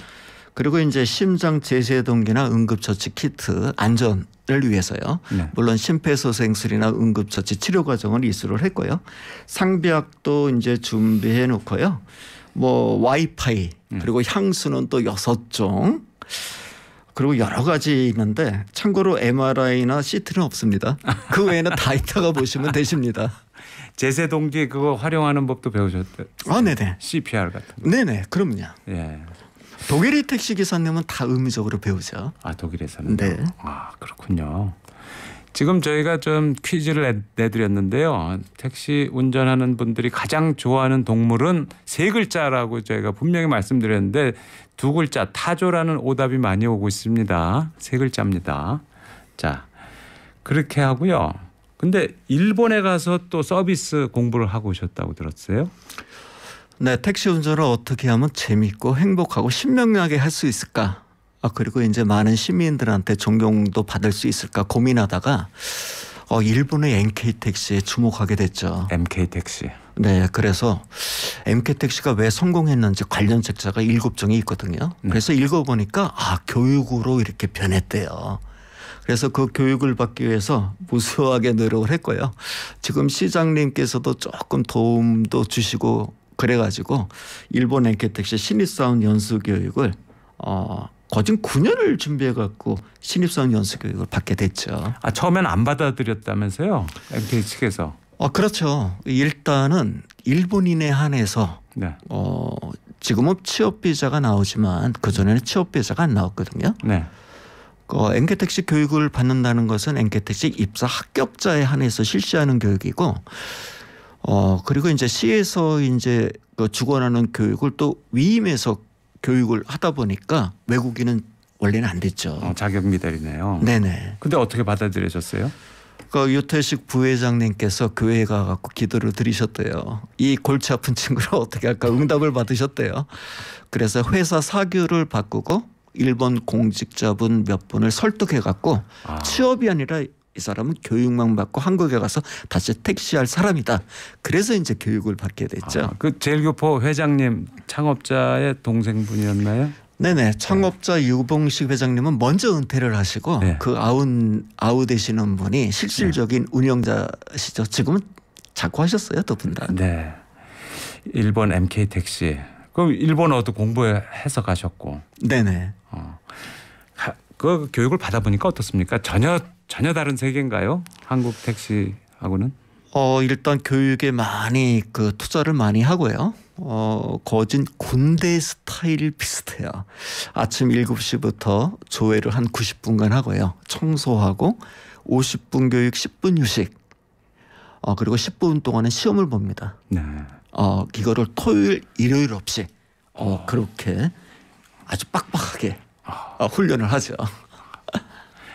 그리고 이제 심장 제세동기나 응급처치 키트 안전을 위해서요. 네. 물론 심폐소생술이나 응급처치 치료 과정을 이수를 했고요. 상비약도 이제 준비해 놓고요. 뭐 와이파이 그리고 향수는 또 6종. 그리고 여러 가지 있는데 참고로 MRI나 CT는 없습니다. 그 외에는 다 있다가 보시면 되십니다. 제세동기 그거 활용하는 법도 배우셨대요. 네네. CPR 같은 거. 네네. 그럼요. 예. 독일의 택시 기사님은 다 의무적으로 배우죠. 독일에서는. 네. 그렇군요. 지금 저희가 좀 퀴즈를 내드렸는데요. 택시 운전하는 분들이 가장 좋아하는 동물은 세 글자라고 저희가 분명히 말씀드렸는데 두 글자 타조라는 오답이 많이 오고 있습니다. 세 글자입니다. 자, 그렇게 하고요. 근데 일본에 가서 또 서비스 공부를 하고 오셨다고 들었어요? 네, 택시 운전을 어떻게 하면 재밌고 행복하고 신명나게 할 수 있을까? 그리고 이제 많은 시민들한테 존경도 받을 수 있을까 고민하다가 일본의 NK 택시에 주목하게 됐죠. MK 택시. 네, 그래서 MK 택시가 왜 성공했는지 관련 책자가 7종이 있거든요. 그래서 읽어보니까 교육으로 이렇게 변했대요. 그래서 그 교육을 받기 위해서 무수하게 노력을 했고요. 지금 시장님께서도 조금 도움도 주시고 그래가지고 일본 엔케택시 신입사원 연수 교육을 거진 9년을 준비해갖고 신입사원 연수 교육을 받게 됐죠. 아, 처음엔 안 받아들였다면서요? MK 측에서. 그렇죠. 일단은 일본인에 한해서 네. 지금은 취업 비자가 나오지만 그 전에는 취업 비자가 안 나왔거든요. 네. 엔케택시 교육을 받는다는 것은 엔케택시 입사 합격자에 한해서 실시하는 교육이고, 그리고 이제 시에서 이제 주관하는 교육을 또 위임해서 교육을 하다 보니까 외국인은 원래는 안 됐죠. 자격 미달이네요. 네네. 근데 어떻게 받아들여졌어요? 유태식 부회장님께서 교회에 가갖고 기도를 드리셨대요. 이 골치 아픈 친구를 어떻게 할까 응답을 받으셨대요. 그래서 회사 사교를 바꾸고 일본 공직자분 몇 분을 설득해갖고 취업이 아니라 이 사람은 교육만 받고 한국에 가서 다시 택시할 사람이다. 그래서 이제 교육을 받게 됐죠. 그 제일교포 회장님 창업자의 동생분이었나요? 네네. 창업자 유봉식 회장님은 먼저 은퇴를 하시고 네. 그 아우 되시는 분이 실질적인 운영자시죠. 지금은 자꾸 하셨어요. 두 분 다. 네. 일본 MK 택시. 그럼 일본어도 공부해서 가셨고. 네네. 그 교육을 받아보니까 어떻습니까? 전혀 다른 세계인가요? 한국 택시하고는? 일단 교육에 많이 투자를 많이 하고요. 거진 군대 스타일 비슷해요. 아침 7시부터 조회를 한 90분간 하고요. 청소하고 50분 교육 10분 휴식. 그리고 10분 동안은 시험을 봅니다. 네. 이거를 토요일 일요일 없이 그렇게 아주 빡빡하게 훈련을 하죠.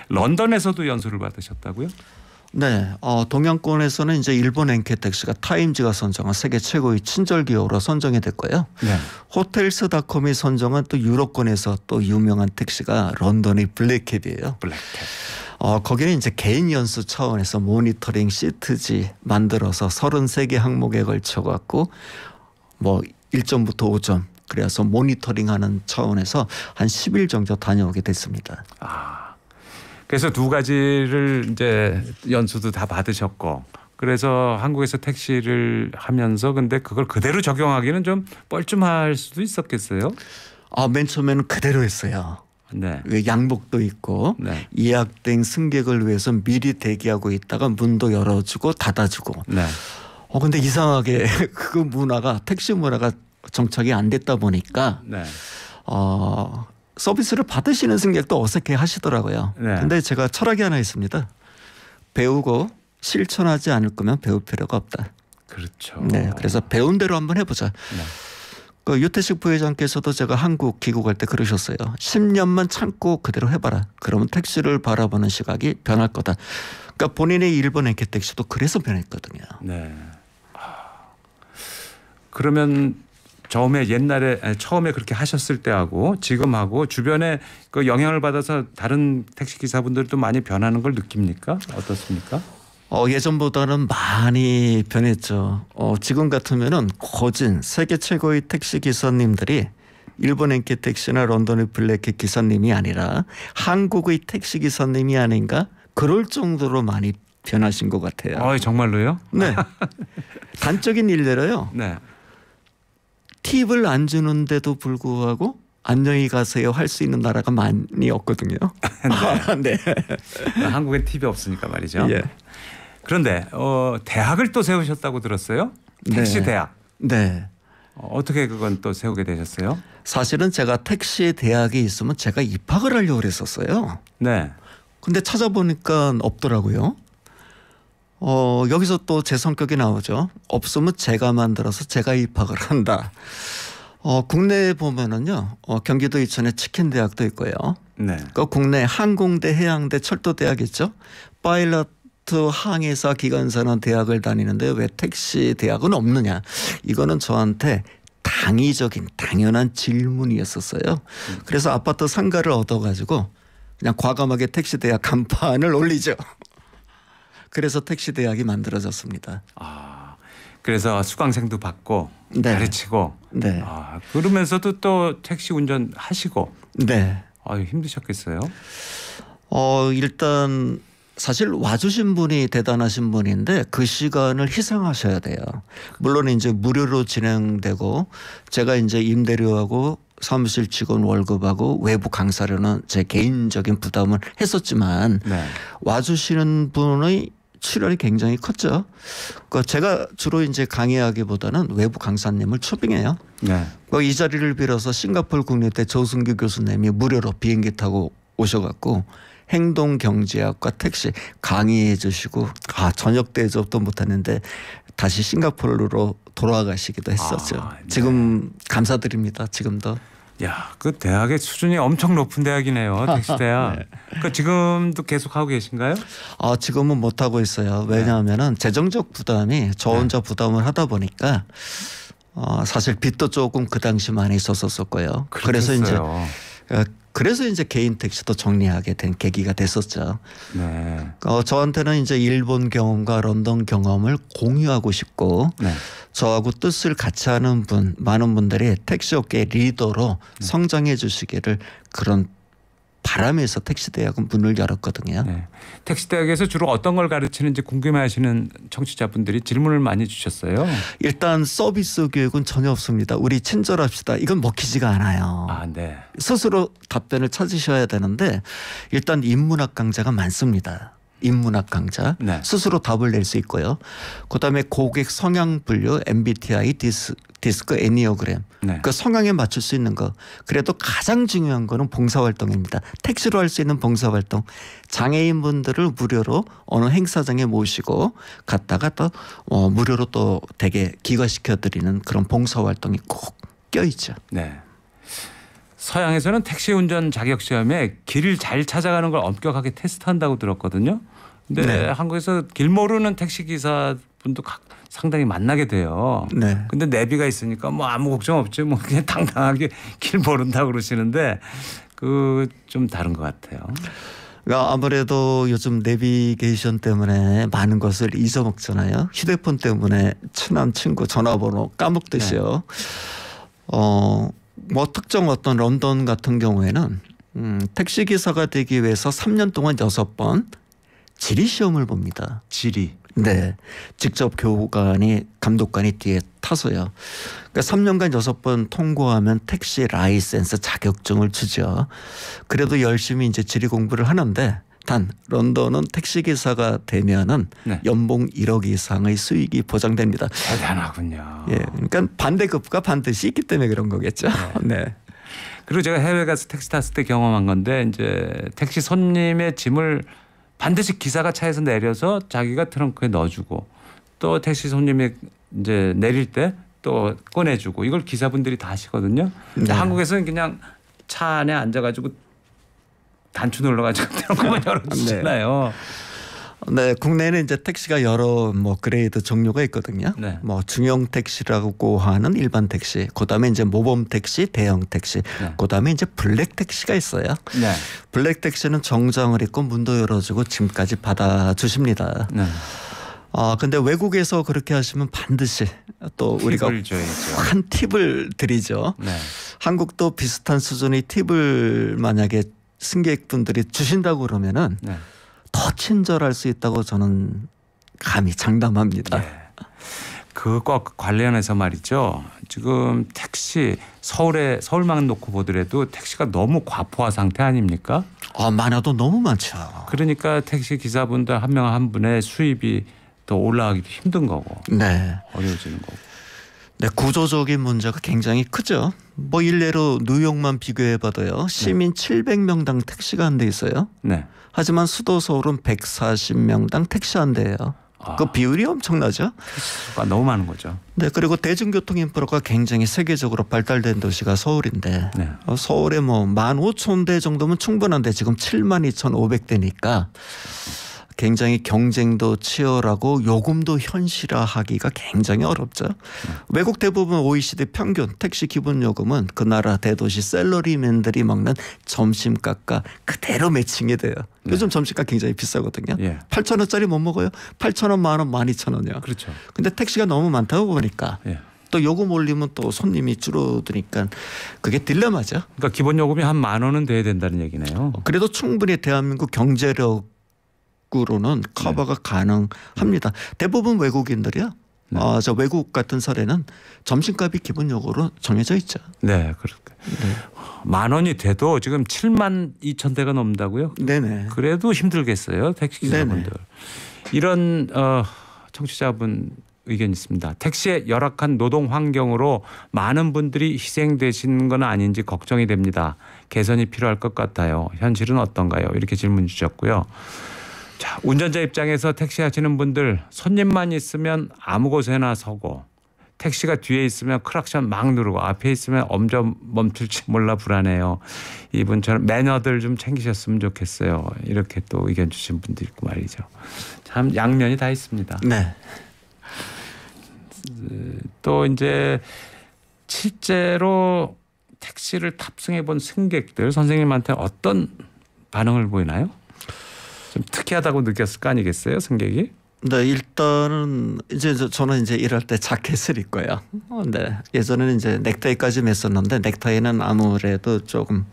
런던에서도 연수를 받으셨다고요? 네, 동양권에서는 이제 일본 엔케택시가 타임즈가 선정한 세계 최고의 친절 기업으로 선정이 됐고요. 네. 호텔스닷컴이 선정한 또 유럽권에서 또 유명한 택시가 런던의 블랙캡이에요. 블랙캡. 거기는 이제 개인 연수 차원에서 모니터링 시트지 만들어서 33개 항목에 걸쳐 갖고 뭐 1점부터 5점 그래서 모니터링하는 차원에서 한 10일 정도 다녀오게 됐습니다. 그래서 두 가지를 이제 연수도 다 받으셨고 그래서 한국에서 택시를 하면서 근데 그걸 그대로 적용하기는 좀 뻘쭘할 수도 있었겠어요. 맨 처음에는 그대로 했어요. 네. 양복도 입고 네. 예약된 승객을 위해서 미리 대기하고 있다가 문도 열어주고 닫아주고. 네. 근데 이상하게 그 문화가 택시 문화가 정착이 안 됐다 보니까 네. 서비스를 받으시는 승객도 어색해 하시더라고요. 네. 근데 제가 철학이 하나 있습니다. 배우고 실천하지 않을 거면 배울 필요가 없다. 그렇죠. 네, 그래서 배운 대로 한번 해보자. 네. 유태식 부회장께서도 제가 한국 귀국할 때 그러셨어요. 10년만 참고 그대로 해봐라. 그러면 택시를 바라보는 시각이 변할 거다. 그러니까 본인의 일본 엔케택시도 그래서 변했거든요. 네. 그러면 처음에 그렇게 하셨을 때하고 지금하고 주변에 그 영향을 받아서 다른 택시 기사분들도 많이 변하는 걸 느낍니까? 어떻습니까? 예전보다는 많이 변했죠. 지금 같으면은 거진 세계 최고의 택시 기사님들이 일본 엔케택시나 런던의 블랙캣 기사님이 아니라 한국의 택시 기사님이 아닌가 그럴 정도로 많이 변하신 것 같아요. 정말로요? 네. 단적인 일례로요. 네. 팁을 안 주는데도 불구하고 안녕히 가세요 할 수 있는 나라가 많이 없거든요. 네. 한국엔 팁이 없으니까 말이죠. 예. 그런데 대학을 또 세우셨다고 들었어요? 택시 네. 대학. 네. 어떻게 그건 또 세우게 되셨어요? 사실은 제가 택시 대학에 있으면 제가 입학을 하려고 그랬었어요. 네. 근데 찾아보니까 없더라고요. 여기서 또 제 성격이 나오죠. 없으면 제가 만들어서 제가 입학을 한다. 국내에 보면은요, 경기도 이천에 치킨 대학도 있고요. 네. 그 국내 항공대, 해양대, 철도대학 있죠. 파일럿 항해사 기관사는 대학을 다니는데 왜 택시 대학은 없느냐. 이거는 저한테 당위적인 당연한 질문이었었어요. 그래서 아파트 상가를 얻어가지고 그냥 과감하게 택시 대학 간판을 올리죠. 그래서 택시 대학이 만들어졌습니다. 그래서 수강생도 받고 네. 가르치고. 네. 그러면서도 또 택시 운전하시고. 네. 힘드셨겠어요? 일단 사실 와주신 분이 대단하신 분인데 그 시간을 희생하셔야 돼요. 물론 이제 무료로 진행되고 제가 이제 임대료하고 사무실 직원 월급하고 외부 강사료는 제 개인적인 부담을 했었지만 네. 와주시는 분의 출혈이 굉장히 컸죠. 그러니까 제가 주로 이제 강의하기보다는 외부 강사님을 초빙해요. 네. 이 자리를 빌어서 싱가포르 국립대 조승규 교수님이 무료로 비행기 타고 오셔갖고 행동경제학과 택시 강의해 주시고 저녁 대접도 못했는데 다시 싱가포르로 돌아가시기도 했었죠. 네. 지금 감사드립니다. 지금도. 야, 그 대학의 수준이 엄청 높은 대학이네요. 택시 대학. 네. 그 지금도 계속 하고 계신가요? 지금은 못 하고 있어요. 왜냐하면은 재정적 부담이 저 혼자 부담을 하다 보니까 사실 빚도 조금 그 당시 많이 있었었고요. 그래서 이제 개인 택시도 정리하게 된 계기가 됐었죠. 네. 저한테는 이제 일본 경험과 런던 경험을 공유하고 싶고 네. 저하고 뜻을 같이 하는 많은 분들이 택시업계 리더로 성장해 주시기를 그런 바람에서 택시대학은 문을 열었거든요. 네. 택시 대학에서 주로 어떤 걸 가르치는지 궁금해하시는 청취자분들이 질문을 많이 주셨어요. 일단 서비스 교육은 전혀 없습니다. 우리 친절합시다. 이건 먹히지가 않아요. 네. 스스로 답변을 찾으셔야 되는데 일단 인문학 강좌가 많습니다. 인문학 강좌 네. 스스로 답을 낼 수 있고요. 그다음에 고객 성향 분류 MBTI 디스크 애니어그램 네. 그 성향에 맞출 수 있는 거. 그래도 가장 중요한 거는 봉사활동입니다. 택시로 할 수 있는 봉사활동. 장애인분들을 무료로 어느 행사장에 모시고 갔다가 또 무료로 또 되게 기과시켜드리는 그런 봉사활동이 꼭 껴있죠. 네. 서양에서는 택시 운전 자격 시험에 길을 잘 찾아가는 걸 엄격하게 테스트한다고 들었거든요. 근데 네. 한국에서 길 모르는 택시 기사분도 상당히 만나게 돼요. 네. 근데 내비가 있으니까 뭐 아무 걱정 없지 뭐 그냥 당당하게 길 모른다고 그러시는데 그 좀 다른 것 같아요. 그러니까 아무래도 요즘 내비게이션 때문에 많은 것을 잊어먹잖아요. 휴대폰 때문에 친한 친구 전화번호 까먹듯이요. 뭐 특정 어떤 런던 같은 경우에는 택시 기사가 되기 위해서 3년 동안 6번 지리 시험을 봅니다. 지리. 네, 직접 감독관이 뒤에 타서요. 그러니까 3년간 6번 통과하면 택시 라이센스 자격증을 주죠. 그래도 열심히 이제 지리 공부를 하는데 단 런던은 택시 기사가 되면은 네. 연봉 1억 이상의 수익이 보장됩니다. 대단하군요. 예, 그러니까 반대급부가 반드시 있기 때문에 그런 거겠죠. 네. 그리고 제가 해외 가서 택시 탔을 때 경험한 건데 이제 택시 손님의 짐을 반드시 기사가 차에서 내려서 자기가 트렁크에 넣어주고 또 택시 손님이 이제 내릴 때 또 꺼내주고 이걸 기사분들이 다 하시거든요. 근데 네. 한국에서는 그냥 차 안에 앉아가지고 단추 눌러가지고 트렁크만 열어주잖아요. 네, 국내에는 이제 택시가 여러 그레이드 종류가 있거든요. 네. 중형 택시라고 하는 일반 택시, 그다음에 이제 모범 택시, 대형 택시, 네. 그다음에 이제 블랙 택시가 있어요. 네. 블랙 택시는 정장을 입고 문도 열어주고 짐까지 받아주십니다. 네. 근데 외국에서 그렇게 하시면 반드시 또 우리가 팁을 줘야죠. 한 팁을 드리죠. 네. 한국도 비슷한 수준의 팁을 만약에 승객분들이 주신다고 그러면은 네. 더 친절할 수 있다고 저는 감히 장담합니다. 네. 그거 관련해서 말이죠. 지금 택시 서울만 놓고 보더라도 택시가 너무 과포화 상태 아닙니까? 많아도 너무 많죠. 그러니까 택시 기사분들 한 명 한 분의 수입이 더 올라가기도 힘든 거고 네. 어려워지는 거고. 네, 구조적인 문제가 굉장히 크죠. 일례로 뉴욕만 비교해봐도요. 시민 700명당 택시가 한 대 있어요. 네. 하지만 수도 서울은 140명당 택시 한 대예요. 그 비율이 엄청나죠. 수가 너무 많은 거죠. 네, 그리고 대중교통 인프라가 굉장히 세계적으로 발달된 도시가 서울인데 네. 서울에 15,000대 정도면 충분한데 지금 72,500대니까 굉장히 경쟁도 치열하고 요금도 현실화하기가 굉장히 어렵죠. 외국 대부분 OECD 평균 택시 기본 요금은 그 나라 대도시 셀러리맨들이 먹는 점심값과 그대로 매칭이 돼요. 요즘 점심값 굉장히 비싸거든요. 예. 8,000원짜리 못 먹어요. 8,000원, 만원, 12,000원이요. 그렇죠. 근데 택시가 너무 많다고 보니까 예. 또 요금 올리면 또 손님이 줄어드니까 그게 딜레마죠. 그러니까 기본 요금이 한 10,000원은 돼야 된다는 얘기네요. 그래도 충분히 대한민국 경제력과 식구로는 커버가 가능합니다. 대부분 외국인들이요. 네. 저 외국 같은 사례는 점심값이 기본적으로 정해져 있죠. 네, 그렇게. 네. 10,000원이 돼도 지금 72,000대가 넘는다고요? 네네. 그래도 힘들겠어요, 택시기사분들. 네네. 이런 청취자분 의견 있습니다. 택시의 열악한 노동 환경으로 많은 분들이 희생되시는 건 아닌지 걱정이 됩니다. 개선이 필요할 것 같아요. 현실은 어떤가요? 이렇게 질문 주셨고요. 자, 운전자 입장에서 택시 하시는 분들 손님만 있으면 아무 곳에나 서고 택시가 뒤에 있으면 크락션 막 누르고 앞에 있으면 엄청 멈출지 몰라 불안해요. 이분처럼 매너들 좀 챙기셨으면 좋겠어요. 이렇게 또 의견 주신 분도 있고 말이죠. 참 양면이 다 있습니다. 네. 또 이제 실제로 택시를 탑승해 본 승객들 선생님한테 어떤 반응을 보이나요? 좀 특이하다고 느꼈을 거 아니겠어요, 승객이? 네, 일단은 이제 저는 이제 일할 때 자켓을 입고요. 네, 예전에는 이제 넥타이까지 맸었는데 넥타이는 아무래도 조금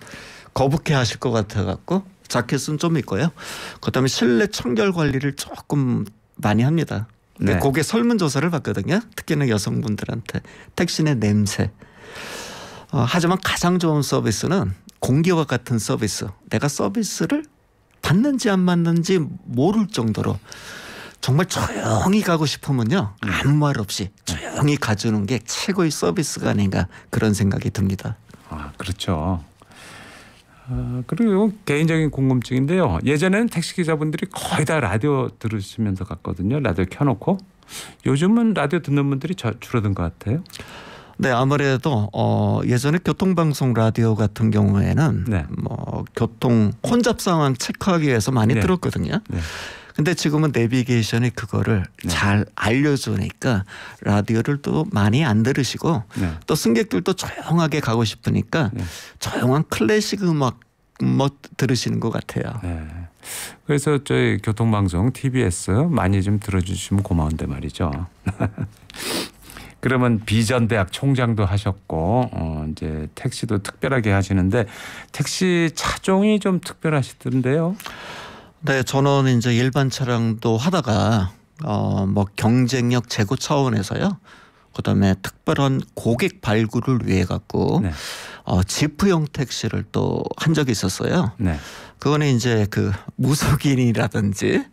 거북해 하실 것 같아 갖고 자켓은 좀 입고요. 그다음에 실내 청결 관리를 조금 많이 합니다. 네. 그게 설문조사를 받거든요. 특히나 여성분들한테 택시 내 냄새. 하지만 가장 좋은 서비스는 공기와 같은 서비스. 내가 서비스를 받는지 안 받는지 모를 정도로 정말 조용히 가고 싶으면요. 아무 말 없이 조용히 가주는 게 최고의 서비스가 아닌가 그런 생각이 듭니다. 아, 그렇죠. 그리고 개인적인 궁금증인데요. 예전에는 택시기사분들이 거의 다 라디오 들으시면서 갔거든요. 라디오 켜놓고. 요즘은 라디오 듣는 분들이 줄어든 것 같아요. 네, 아무래도 예전에 교통방송 라디오 같은 경우에는 네. 뭐 교통 혼잡 상황 체크하기 위해서 많이 네. 들었거든요. 네. 근데 지금은 내비게이션이 그거를 네. 잘 알려주니까 라디오를 또 많이 안 들으시고 네. 또 승객들도 조용하게 가고 싶으니까 네. 조용한 클래식 음악 뭐 들으시는 것 같아요. 네. 그래서 저희 교통방송 TBS 많이 좀 들어주시면 고마운데 말이죠. 그러면 비전대학 총장도 하셨고 이제 택시도 특별하게 하시는데 택시 차종이 좀 특별하시던데요. 네, 저는 이제 일반 차량도 하다가 뭐 경쟁력 제고 차원에서요. 그다음에 특별한 고객 발굴을 위해 갖고 네. 지프형 택시를 또 한 적이 있었어요. 네. 그거는 이제 그 무속인이라든지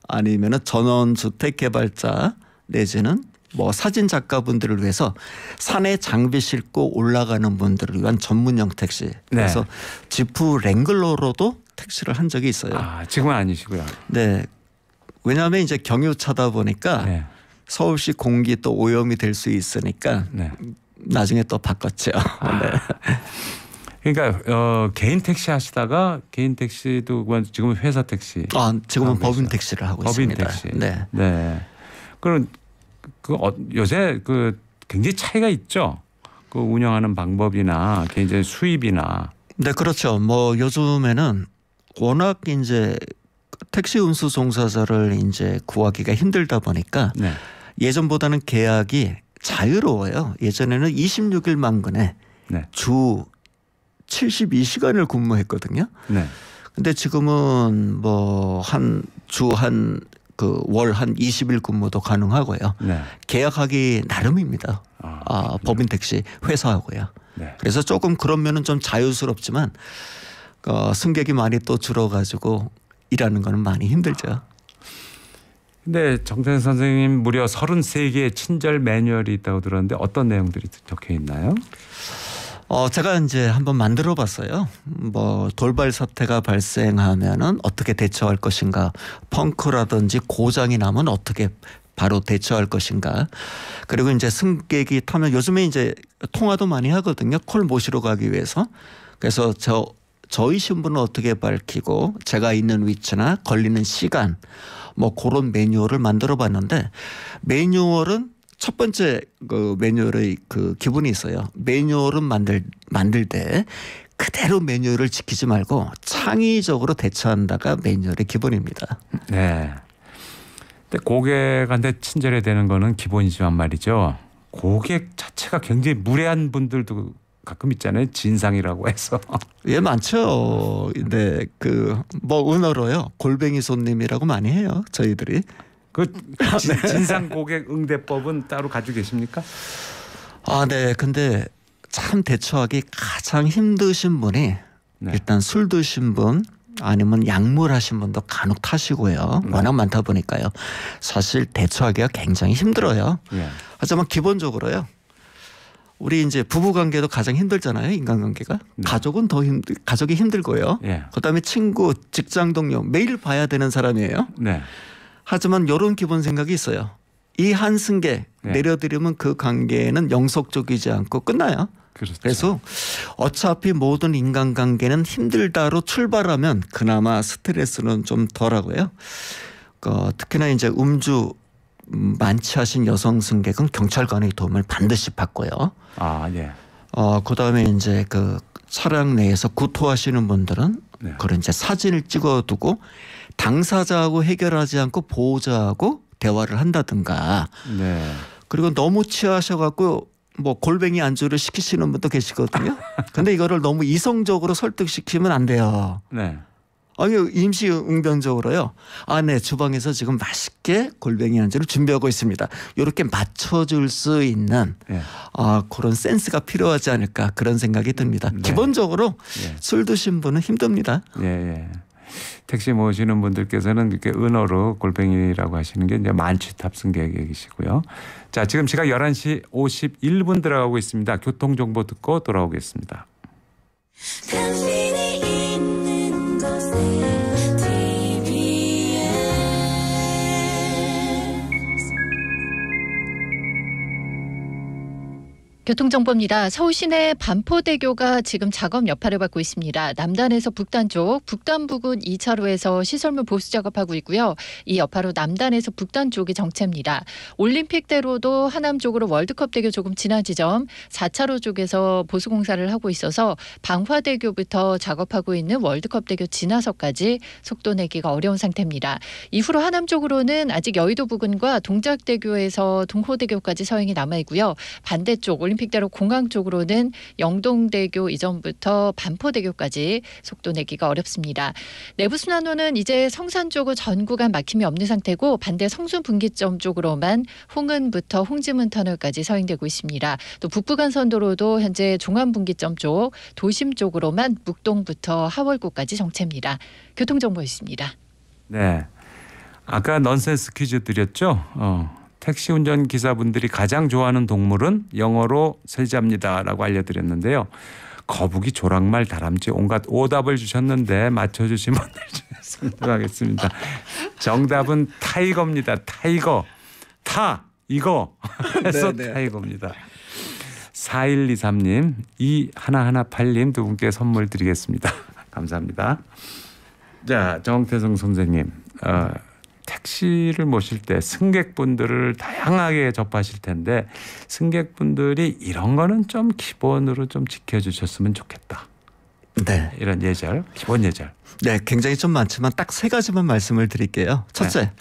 아니면은 전원주택 개발자 내지는 뭐 사진 작가분들을 위해서 산에 장비 싣고 올라가는 분들을 위한 전문형 택시. 그래서 지프 랭글러로도 택시를 한 적이 있어요. 아, 지금은 아니시고요. 네. 왜냐하면 이제 경유차다 보니까 네. 서울시 공기 또 오염이 될 수 있으니까 네. 나중에 또 바꿨죠. 네. 그러니까 개인 택시 하시다가 개인 택시도 지금은 회사 택시. 지금은 하고 법인 있어요. 택시를 하고 법인 있습니다. 택시. 네. 네. 그럼 요새 굉장히 차이가 있죠. 그 운영하는 방법이나 개인적인 수입이나. 네, 그렇죠. 뭐 요즘에는 워낙 이제 택시 운수 종사자를 이제 구하기가 힘들다 보니까 네. 예전보다는 계약이 자유로워요. 예전에는 26일 만근에 네. 주 72시간을 근무했거든요. 네. 근데 지금은 뭐 월 한 20일 근무도 가능하고요. 네. 계약하기 나름입니다. 법인 택시 회사하고요. 네. 그래서 조금 그런 면은 좀 자유스럽지만 승객이 많이 또 줄어가지고 일하는 거는 많이 힘들죠. 근데 정태현 선생님 무려 33개의 친절 매뉴얼이 있다고 들었는데 어떤 내용들이 적혀 있나요? 제가 이제 한번 만들어 봤어요. 뭐 돌발 사태가 발생하면은 어떻게 대처할 것인가, 펑크라든지 고장이 나면 어떻게 바로 대처할 것인가. 그리고 이제 승객이 타면 요즘에 이제 통화도 많이 하거든요. 콜 모시러 가기 위해서. 그래서 저희 신분을 어떻게 밝히고 제가 있는 위치나 걸리는 시간 뭐 그런 매뉴얼을 만들어 봤는데 매뉴얼은 첫 번째 그 매뉴얼의 그 기본이 있어요. 매뉴얼은 만들 때 그대로 매뉴얼을 지키지 말고 창의적으로 대처한다가 매뉴얼의 기본입니다. 네. 근데 고객한테 친절해야 되는 거는 기본이지만 말이죠. 고객 자체가 굉장히 무례한 분들도 가끔 있잖아요. 진상이라고 해서. 예, 많죠. 근데 은어로요. 골뱅이 손님이라고 많이 해요. 저희들이. 그 진상 고객 응대법은 따로 가지고 계십니까? 네. 근데 참 대처하기 가장 힘드신 분이 네. 일단 술 드신 분 아니면 약물하신 분도 간혹 타시고요. 워낙 많다 보니까요. 사실 대처하기가 굉장히 힘들어요. 예. 하지만 기본적으로요. 우리 이제 부부 관계도 가장 힘들잖아요. 인간관계가. 네. 가족은 가족이 힘들고요. 예. 그다음에 친구, 직장 동료 매일 봐야 되는 사람이에요. 네. 하지만 이런 기본 생각이 있어요. 이 한승계 네. 내려드리면 그 관계는 영속적이지 않고 끝나요. 그렇죠. 그래서 어차피 모든 인간관계는 힘들다로 출발하면 그나마 스트레스는 좀 덜하고요. 특히나 이제 음주 만취하신 여성 승객은 경찰관의 도움을 반드시 받고요. 예. 그다음에 이제 그 차량 내에서 구토하시는 분들은 네. 그런 이제 사진을 찍어두고 당사자하고 해결하지 않고 보호자하고 대화를 한다든가. 네. 그리고 너무 취하셔갖고 골뱅이 안주를 시키시는 분도 계시거든요. 근데 이거를 너무 이성적으로 설득시키면 안 돼요. 네. 아니 임시 응변적으로요. 네, 주방에서 지금 맛있게 골뱅이 안주를 준비하고 있습니다. 이렇게 맞춰줄 수 있는 네. 그런 센스가 필요하지 않을까 그런 생각이 듭니다. 네. 기본적으로 예. 술 드신 분은 힘듭니다. 예. 택시 모시는 분들께서는 이렇게 은어로 골뱅이라고 하시는 게 이제 만취 탑승객이시고요. 자, 지금 시각 11시 51분 들어가고 있습니다. 교통정보 듣고 돌아오겠습니다. 당신이 있는 곳에 TBS 교통정보입니다. 서울 시내 반포대교가 지금 작업 여파를 받고 있습니다. 남단에서 북단 쪽, 북단 부근 2차로에서 시설물 보수 작업하고 있고요. 이 여파로 남단에서 북단 쪽이 정체입니다. 올림픽대로도 하남 쪽으로 월드컵대교 조금 지난 지점 4차로 쪽에서 보수 공사를 하고 있어서 방화대교부터 작업하고 있는 월드컵대교 지나서까지 속도 내기가 어려운 상태입니다. 이후로 하남 쪽으로는 아직 여의도 부근과 동작대교에서 동호대교까지 서행이 남아있고요. 반대쪽 올림픽대로 공항 쪽으로는 영동대교 이전부터 반포대교까지 속도 내기가 어렵습니다. 내부순환로는 이제 성산 쪽은 전 구간 막힘이 없는 상태고 반대 성수 분기점 쪽으로만 홍은부터 홍지문 터널까지 서행되고 있습니다. 또 북부간선도로도 현재 종암 분기점 쪽 도심 쪽으로만 묵동부터 하월구까지 정체입니다. 교통정보였습니다. 네. 아까 넌센스 퀴즈 드렸죠? 택시 운전 기사분들이 가장 좋아하는 동물은 영어로 세자입니다라고 알려드렸는데요. 거북이, 조랑말, 다람쥐 온갖 오답을 주셨는데 맞춰주신 분들 중에 선정하겠습니다. 정답은 타이거입니다. 타이거. 이거 해서 네. 타이거입니다. 4123님, 2118님 두 분께 선물 드리겠습니다. 감사합니다. 자, 정태성 선생님. 택시를 모실 때 승객분들을 다양하게 접하실 텐데 승객분들이 이런 거는 좀 기본으로 좀 지켜주셨으면 좋겠다. 네. 이런 예절, 기본 예절. 네, 굉장히 좀 많지만 딱 3가지만 말씀을 드릴게요. 첫째,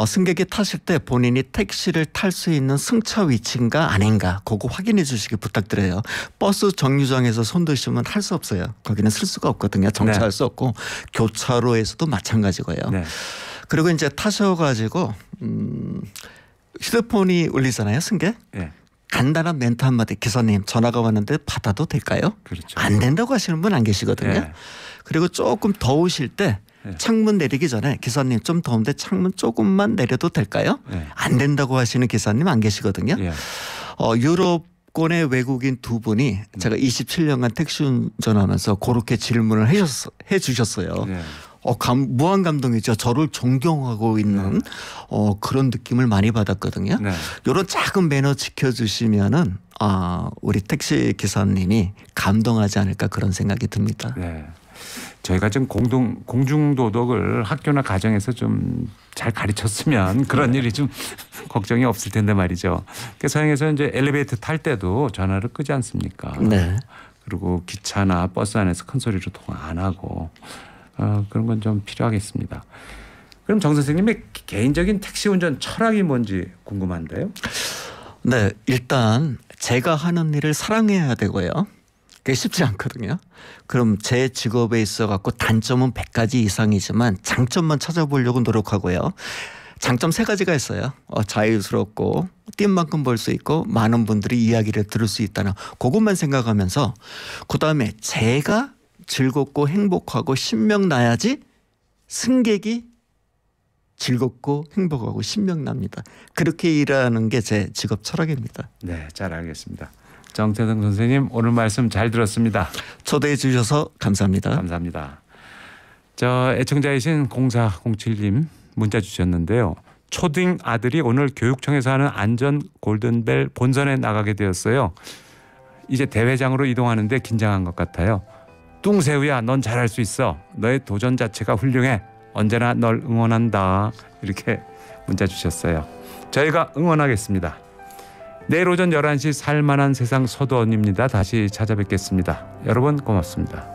승객이 타실 때 본인이 택시를 탈 수 있는 승차 위치인가 아닌가 그거 확인해 주시기 부탁드려요. 버스 정류장에서 손 드시면 할 수 없어요. 거기는 쓸 수가 없거든요. 정차할 수 없고 교차로에서도 마찬가지고요. 네. 그리고 이제 타셔가지고 휴대폰이 울리잖아요, 승객. 네. 간단한 멘트 한마디. 기사님 전화가 왔는데 받아도 될까요? 그렇죠. 안 된다고 하시는 분 안 계시거든요. 네. 그리고 조금 더우실 때 네. 창문 내리기 전에 기사님 좀 더운데 창문 조금만 내려도 될까요? 네. 안 된다고 하시는 기사님 안 계시거든요. 예. 유럽권의 외국인 두 분이 제가 27년간 택시 운전하면서 그렇게 질문을 해 주셨어요. 네. 무한 감동이죠. 저를 존경하고 있는 그런 느낌을 많이 받았거든요. 네. 이런 작은 매너 지켜주시면은 우리 택시 기사님이 감동하지 않을까 그런 생각이 듭니다. 네. 저희가 좀 공중도덕을 학교나 가정에서 좀 잘 가르쳤으면 그런 일이 좀 걱정이 없을 텐데 말이죠. 그래서 서양에서 이제 엘리베이터 탈 때도 전화를 끄지 않습니까? 네. 그리고 기차나 버스 안에서 큰 소리로 통화 안 하고 그런 건 좀 필요하겠습니다. 그럼 정 선생님의 개인적인 택시 운전 철학이 뭔지 궁금한데요. 네, 일단 제가 하는 일을 사랑해야 되고요. 그게 쉽지 않거든요. 그럼 제 직업에 있어 갖고 단점은 100가지 이상이지만 장점만 찾아보려고 노력하고요. 장점 3가지가 있어요. 자유스럽고 뛴 만큼 벌 수 있고 많은 분들이 이야기를 들을 수 있다는 그것만 생각하면서 그다음에 제가 즐겁고 행복하고 신명 나야지 승객이 즐겁고 행복하고 신명납니다. 그렇게 일하는 게 제 직업 철학입니다. 네, 잘 알겠습니다. 정태성 선생님 오늘 말씀 잘 들었습니다. 초대해 주셔서 감사합니다. 감사합니다. 애청자이신 0407님 문자 주셨는데요. 초딩 아들이 오늘 교육청에서 하는 안전 골든벨 본선에 나가게 되었어요. 이제 대회장으로 이동하는데 긴장한 것 같아요. 뚱새우야, 넌 잘할 수 있어. 너의 도전 자체가 훌륭해. 언제나 널 응원한다. 이렇게 문자 주셨어요. 저희가 응원하겠습니다. 내일 오전 11시 살만한 세상 서두원입니다. 다시 찾아뵙겠습니다. 여러분 고맙습니다.